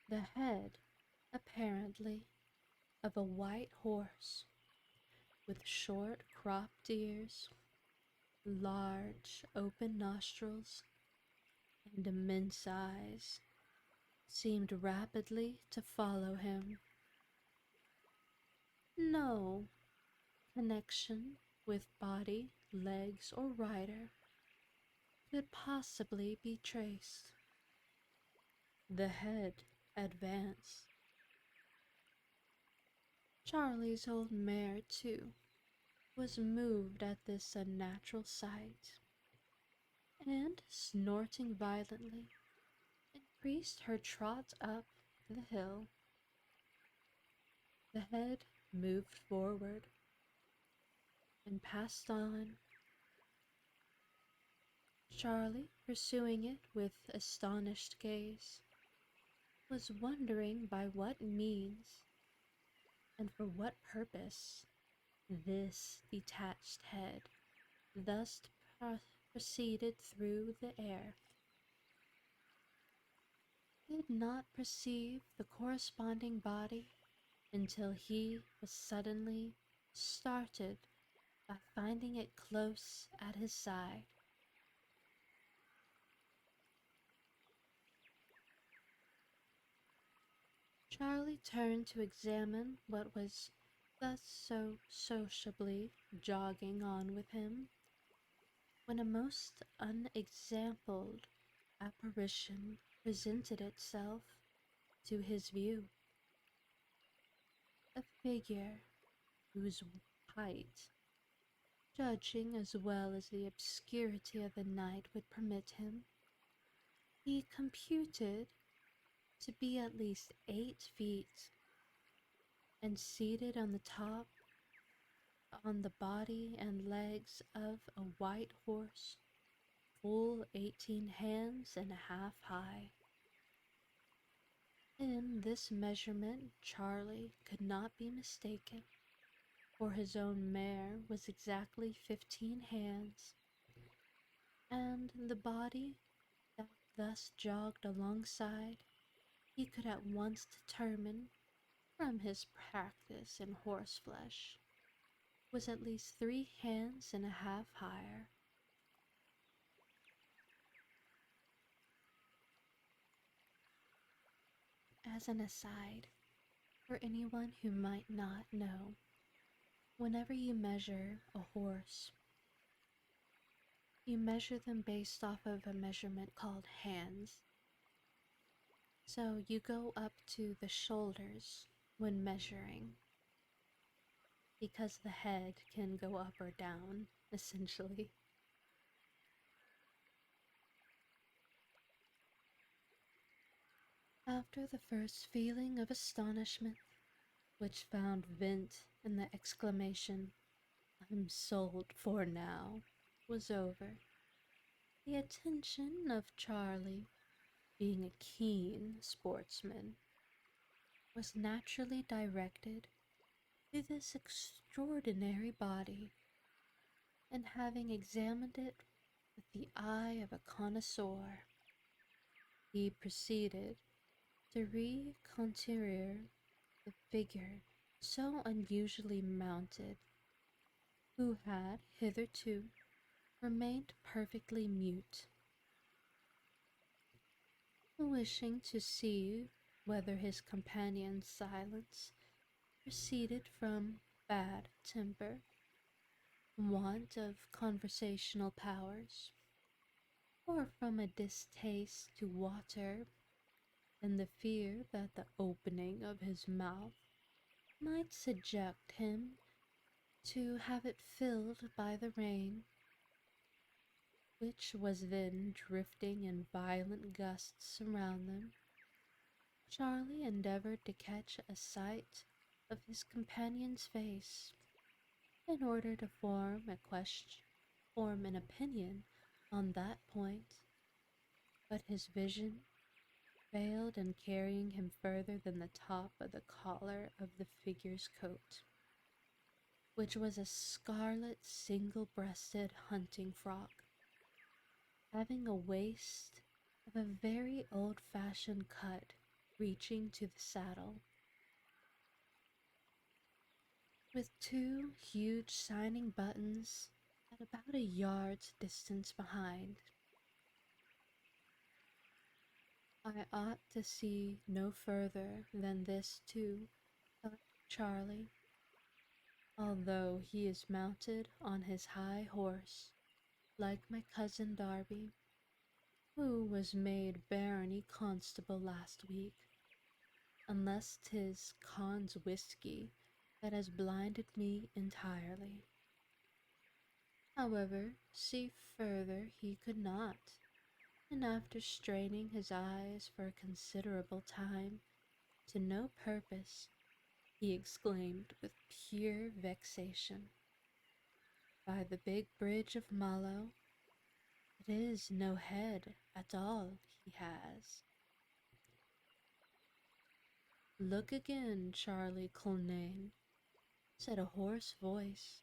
The head, apparently, of a white horse with short cropped ears, large open nostrils, and immense eyes, seemed rapidly to follow him. No connection with body, legs, or rider could possibly be traced. The head advanced. Charlie's old mare, too, was moved at this unnatural sight, and, snorting violently, increased her trot up the hill. The head moved forward and passed on, Charlie, pursuing it with astonished gaze, was wondering by what means and for what purpose This detached head thus proceeded through the air, did not perceive the corresponding body until he was suddenly started by finding it close at his side. Charlie turned to examine what was thus so sociably jogging on with him, when a most unexampled apparition presented itself to his view. A figure whose height, judging as well as the obscurity of the night would permit him, he computed to be at least 8 feet, and seated on the top, on the body and legs of a white horse, full 18 hands and a half high. In this measurement Charlie could not be mistaken, for his own mare was exactly 15 hands, and the body that thus jogged alongside he could at once determine, from his practice in horseflesh, was at least 3 hands and a half higher. As an aside, for anyone who might not know, whenever you measure a horse, you measure them based off of a measurement called hands. So you go up to the shoulders when measuring, because the head can go up or down, essentially. After the first feeling of astonishment, which found vent in the exclamation, "I'm sold for now," was over, the attention of Charlie, being a keen sportsman, was naturally directed to this extraordinary body, and having examined it with the eye of a connoisseur, he proceeded to reconnoiter the figure so unusually mounted, who had hitherto remained perfectly mute, wishing to see whether his companion's silence proceeded from bad temper, want of conversational powers, or from a distaste to water, and the fear that the opening of his mouth might subject him to have it filled by the rain, which was then drifting in violent gusts around them. Charlie endeavored to catch a sight of his companion's face, in order to form an opinion on that point, but his vision failed in carrying him further than the top of the collar of the figure's coat, which was a scarlet single-breasted hunting frock, having a waist of a very old-fashioned cut reaching to the saddle, with two huge shining buttons at about a yard's distance behind. I ought to see no further than this too, thought Charlie, although he is mounted on his high horse, like my cousin Darby, who was made barony constable last week, unless 'tis Con's whiskey that has blinded me entirely. However, see further he could not, and after straining his eyes for a considerable time to no purpose, he exclaimed with pure vexation, "By the big bridge of Mallow, it is no head at all he has." Look again, Charlie Culnane, said a hoarse voice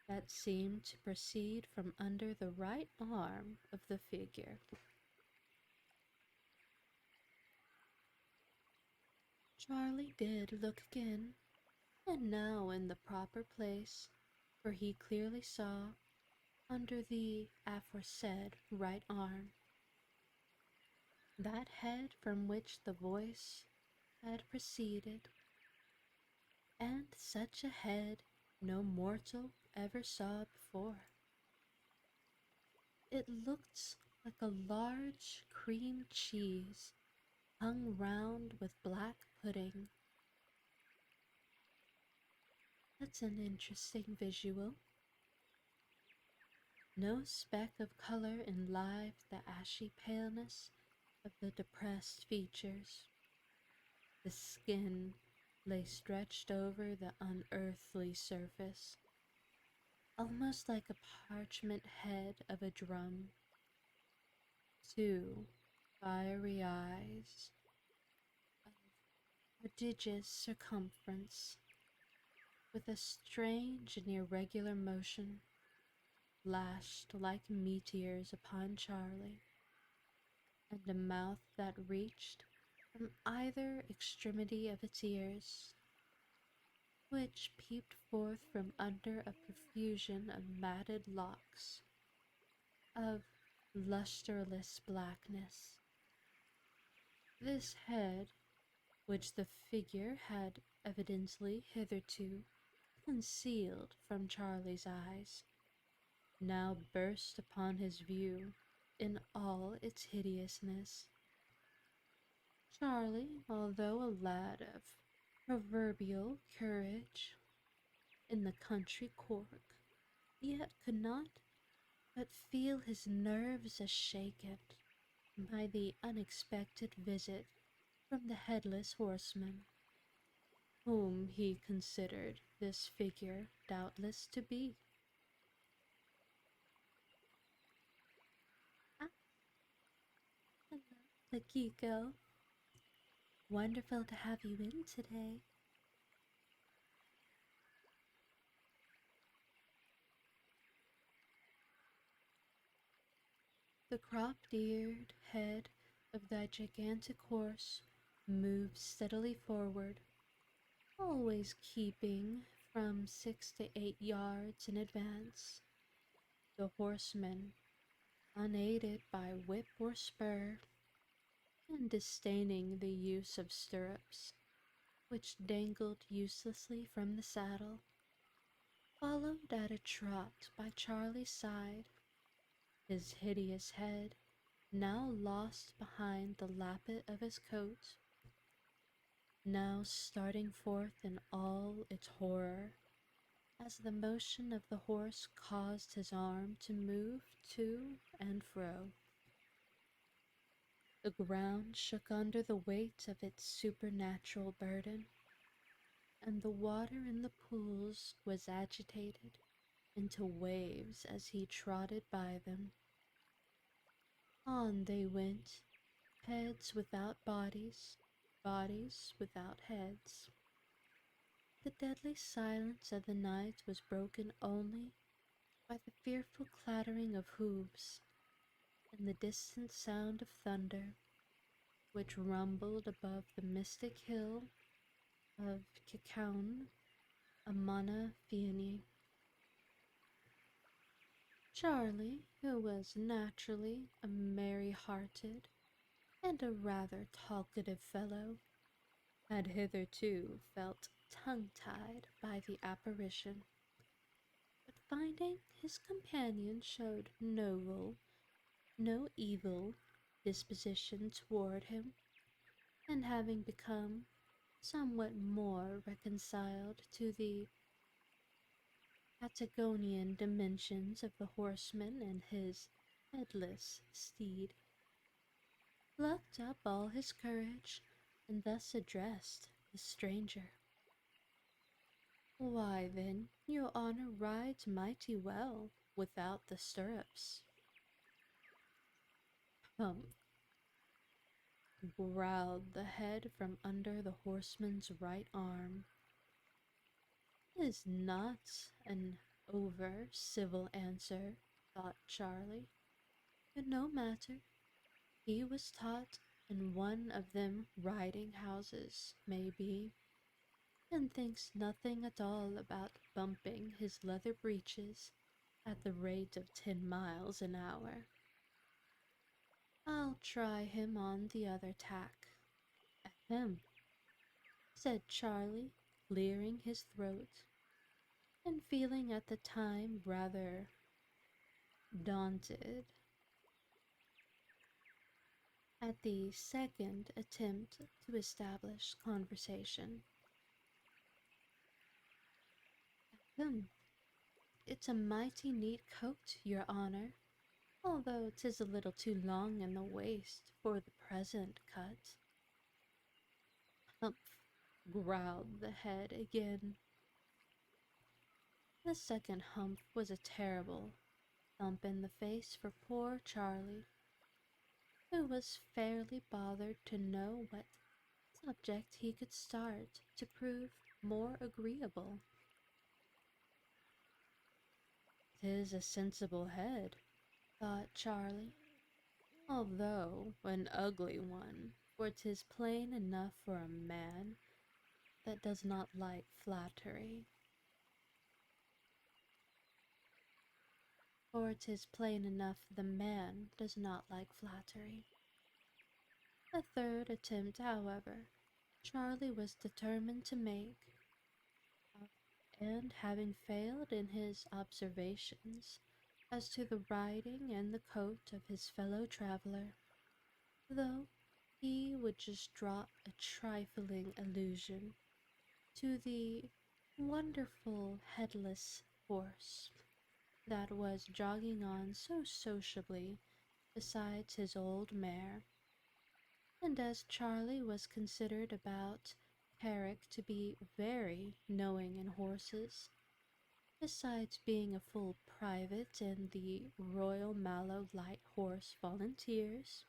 that seemed to proceed from under the right arm of the figure. Charlie did look again, and now in the proper place, for he clearly saw, under the aforesaid right arm, that head from which the voice had proceeded, and such a head no mortal ever saw before. It looked like a large cream cheese hung round with black pudding. That's an interesting visual. No speck of color enlivened the ashy paleness of the depressed features. The skin lay stretched over the unearthly surface, almost like a parchment head of a drum. Two fiery eyes of prodigious circumference, with a strange and irregular motion, flashed like meteors upon Charlie, and a mouth that reached from either extremity of its ears, which peeped forth from under a profusion of matted locks of lustreless blackness. This head, which the figure had evidently hitherto concealed from Charlie's eyes, now burst upon his view in all its hideousness. Charlie, although a lad of proverbial courage in the country Cork, yet could not but feel his nerves shaken by the unexpected visit from the headless horseman, whom he considered this figure doubtless to be. Ah, hello, Lakiko. Wonderful to have you in today. The crop-eared head of that gigantic horse moved steadily forward, always keeping from 6 to 8 yards in advance. The horseman, unaided by whip or spur, and disdaining the use of stirrups, which dangled uselessly from the saddle, followed at a trot by Charlie's side, his hideous head now lost behind the lappet of his coat, now starting forth in all its horror as the motion of the horse caused his arm to move to and fro. The ground shook under the weight of its supernatural burden, and the water in the pools was agitated into waves as he trotted by them. On they went, heads without bodies, bodies without heads. The deadly silence of the night was broken only by the fearful clattering of hoofs and the distant sound of thunder, which rumbled above the mystic hill of Cacaun Amana Fianni. Charlie, who was naturally a merry-hearted and a rather talkative fellow, had hitherto felt tongue-tied by the apparition, but finding his companion showed no evil disposition toward him, and having become somewhat more reconciled to the Patagonian dimensions of the horseman and his headless steed, plucked up all his courage and thus addressed the stranger. "Why, then, your honor rides mighty well without the stirrups." "Humph!" growled the head from under the horseman's right arm. Is not an over civil answer, thought Charlie. But no matter, he was taught in one of them riding houses, maybe, and thinks nothing at all about bumping his leather breeches at the rate of 10 miles an hour. I'll try him on the other tack. Ahem, said Charlie, clearing his throat, and feeling at the time rather daunted at the second attempt to establish conversation. Ahem, it's a mighty neat coat, your honor, although 'tis a little too long in the waist for the present cut. Humph, growled the head again. The second humph was a terrible thump in the face for poor Charlie, who was fairly bothered to know what subject he could start to prove more agreeable. "'Tis a sensible head," thought Charlie, although an ugly one, for 'tis plain enough for a man that does not like flattery. For 'tis plain enough the man does not like flattery. A third attempt, however, Charlie was determined to make, and having failed in his observations as to the riding and the coat of his fellow traveler, though he would just drop a trifling allusion to the wonderful headless horse that was jogging on so sociably besides his old mare, and as Charlie was considered about Carrick to be very knowing in horses, besides being a full private in the Royal Mallow Light Horse Volunteers,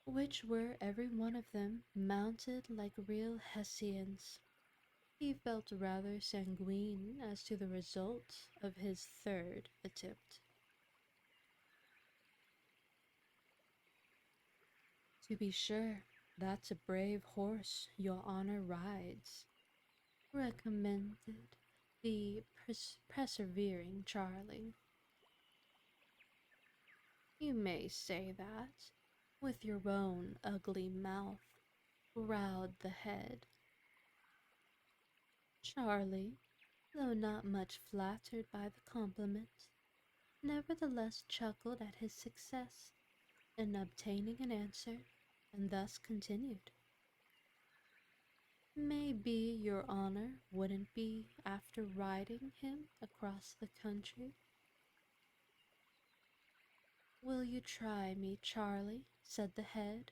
which were every one of them mounted like real Hessians, he felt rather sanguine as to the result of his third attempt. "To be sure, that's a brave horse your honor rides," recommended the persevering Charlie. "You may say that, with your own ugly mouth," growled the head. Charlie, though not much flattered by the compliment, nevertheless chuckled at his success in obtaining an answer, and thus continued. "Maybe your honor wouldn't be after riding him across the country?" "Will you try me, Charlie?" said the head,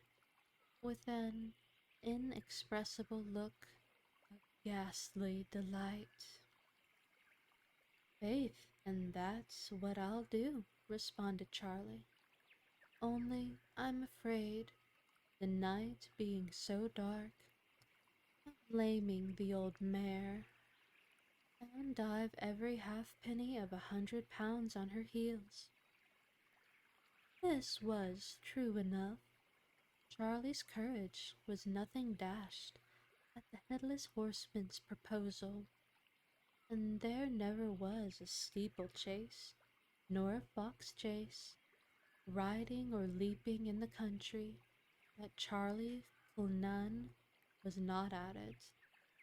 with an inexpressible look of ghastly delight. "Faith, and that's what I'll do," responded Charlie. "Only I'm afraid, the night being so dark, of laming the old mare, and I've every halfpenny of 100 pounds on her heels." This was true enough. Charlie's courage was nothing dashed at the headless horseman's proposal, and there never was a steeplechase, nor a fox chase, riding or leaping in the country, that Charlie Culnun was not at it,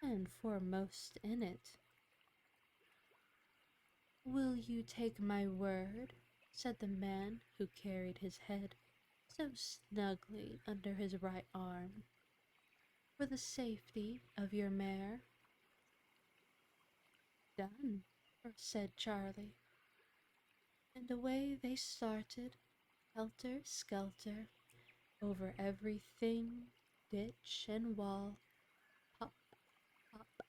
and foremost in it. "Will you take my word," said the man who carried his head so snugly under his right arm, "for the safety of your mare?" "Done," said Charlie, and away they started, helter-skelter, over everything, ditch and wall, pop, pop.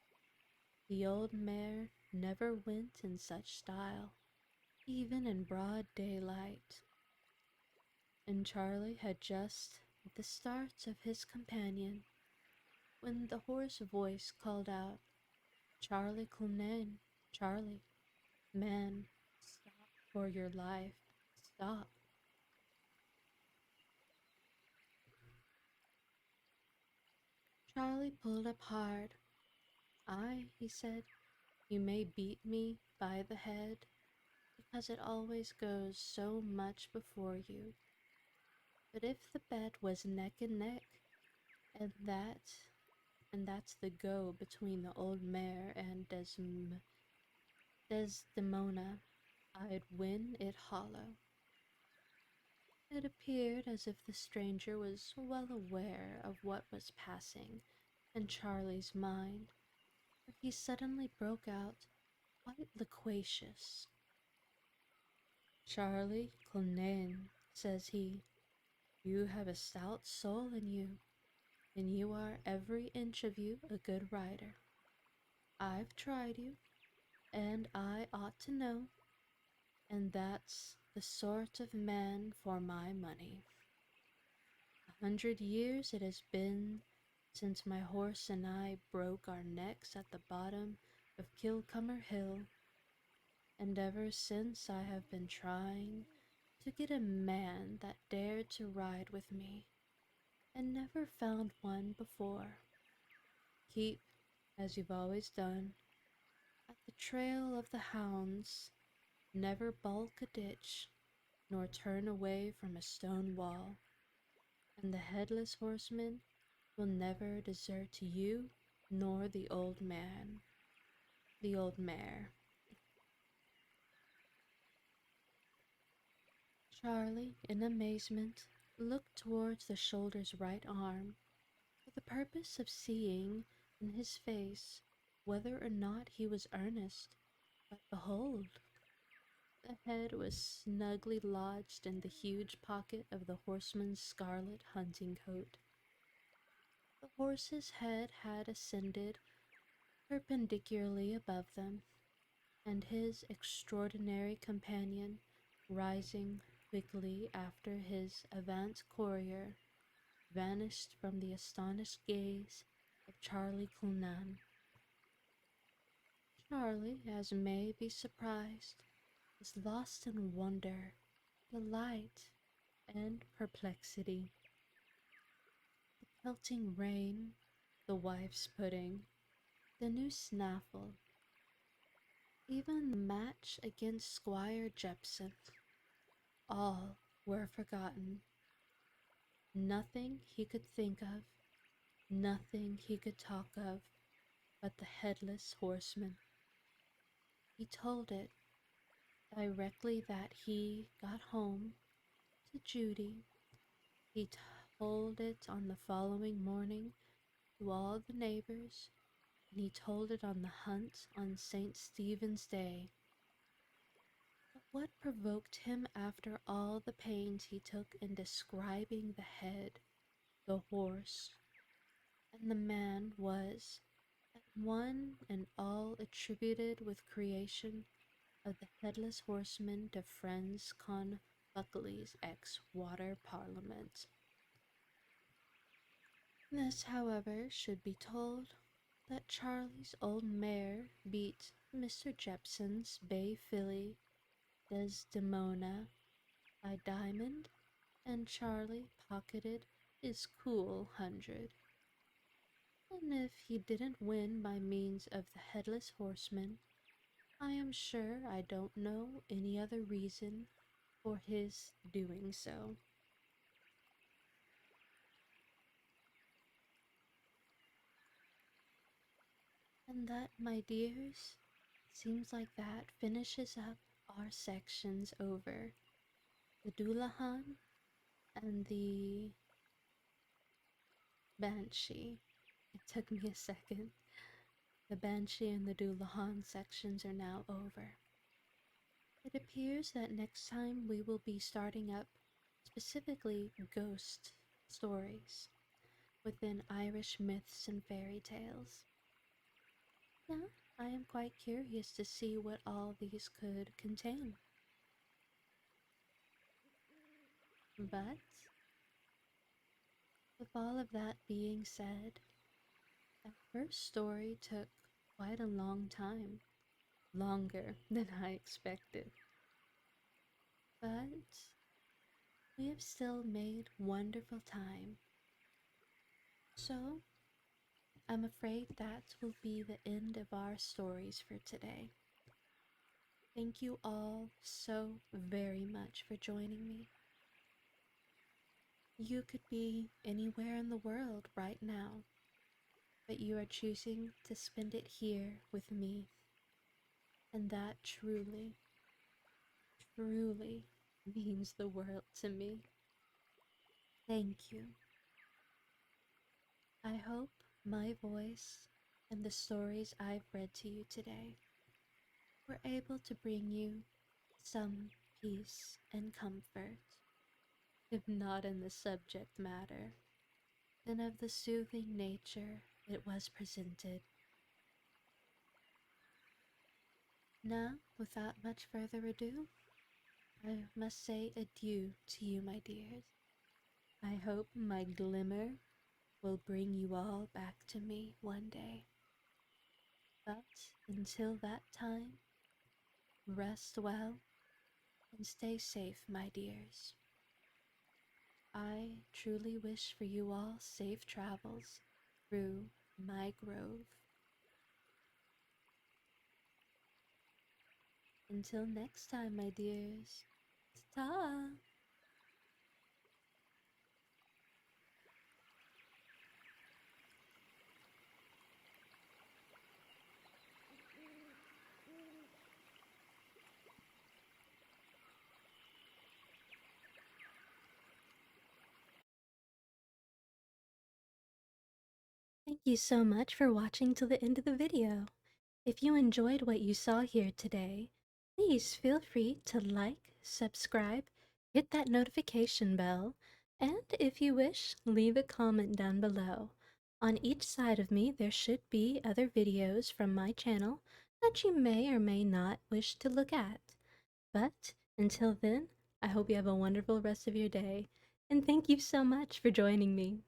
The old mare never went in such style, even in broad daylight, and Charlie had just the start of his companion when the hoarse voice called out, Charlie Clunan, Charlie, man, stop for your life. Stop. Charlie pulled up hard. "Aye," he said, "you may beat me by the head, because it always goes so much before you. But if the bet was neck and neck, and that's the go between the old mare and Desdemona, I'd win it hollow." It appeared as if the stranger was well aware of what was passing in Charlie's mind, for he suddenly broke out, quite loquacious. "Charlie Clonane," says he, "you have a stout soul in you, and you are every inch of you a good rider. I've tried you, and I ought to know, and that's the sort of man for my money. 100 years it has been since my horse and I broke our necks at the bottom of Kilcomer Hill, and ever since I have been trying to get a man that dared to ride with me, and never found one before. Keep, as you've always done, at the trail of the hounds, never balk a ditch, nor turn away from a stone wall, and the headless horseman will never desert to you nor the old mare." Charlie, in amazement, looked towards the soldier's right arm, for the purpose of seeing in his face whether or not he was earnest. But behold, the head was snugly lodged in the huge pocket of the horseman's scarlet hunting coat. The horse's head had ascended perpendicularly above them, and his extraordinary companion, rising quickly after his advance courier, vanished from the astonished gaze of Charlie Clunan. Charlie, as may be surprised, was lost in wonder, delight, and perplexity. The pelting rain, the wife's pudding, the new snaffle, even the match against Squire Jepson, all were forgotten. Nothing he could think of, nothing he could talk of, but the headless horseman. He told it directly that he got home to Judy. He told it on the following morning to all the neighbors, and he told it on the hunt on St. Stephen's Day. But what provoked him after all the pains he took in describing the head, the horse, and the man was, that one and all attributed with creation of the headless horseman to friends Con Buckley's ex-water parliament. This, however, should be told, that Charlie's old mare beat Mr. Jepson's bay filly Desdemona by diamond, and Charlie pocketed his cool 100. And if he didn't win by means of the headless horseman, I am sure I don't know any other reason for his doing so. And that, my dears, seems like that finishes up our sections over the Dullahan and the Banshee. It took me a second. The Banshee and the Dullahan sections are now over. It appears that next time we will be starting up specifically ghost stories within Irish myths and fairy tales. Now, I am quite curious to see what all these could contain. But, with all of that being said, that first story took quite a long time, longer than I expected. But we have still made wonderful time. So I'm afraid that will be the end of our stories for today. Thank you all so very much for joining me. You could be anywhere in the world right now, but you are choosing to spend it here with me, and that truly, truly means the world to me. Thank you. I hope my voice and the stories I've read to you today were able to bring you some peace and comfort, if not in the subject matter, then of the soothing nature it was presented. Now, without much further ado, I must say adieu to you, my dears. I hope my glimmer will bring you all back to me one day. But until that time, rest well and stay safe, my dears. I truly wish for you all safe travels through my grove. Until next time, my dears. Ta! Thank you so much for watching till the end of the video. If you enjoyed what you saw here today, please feel free to like, subscribe, hit that notification bell, and if you wish, leave a comment down below. On each side of me, there should be other videos from my channel that you may or may not wish to look at. But until then, I hope you have a wonderful rest of your day, and thank you so much for joining me.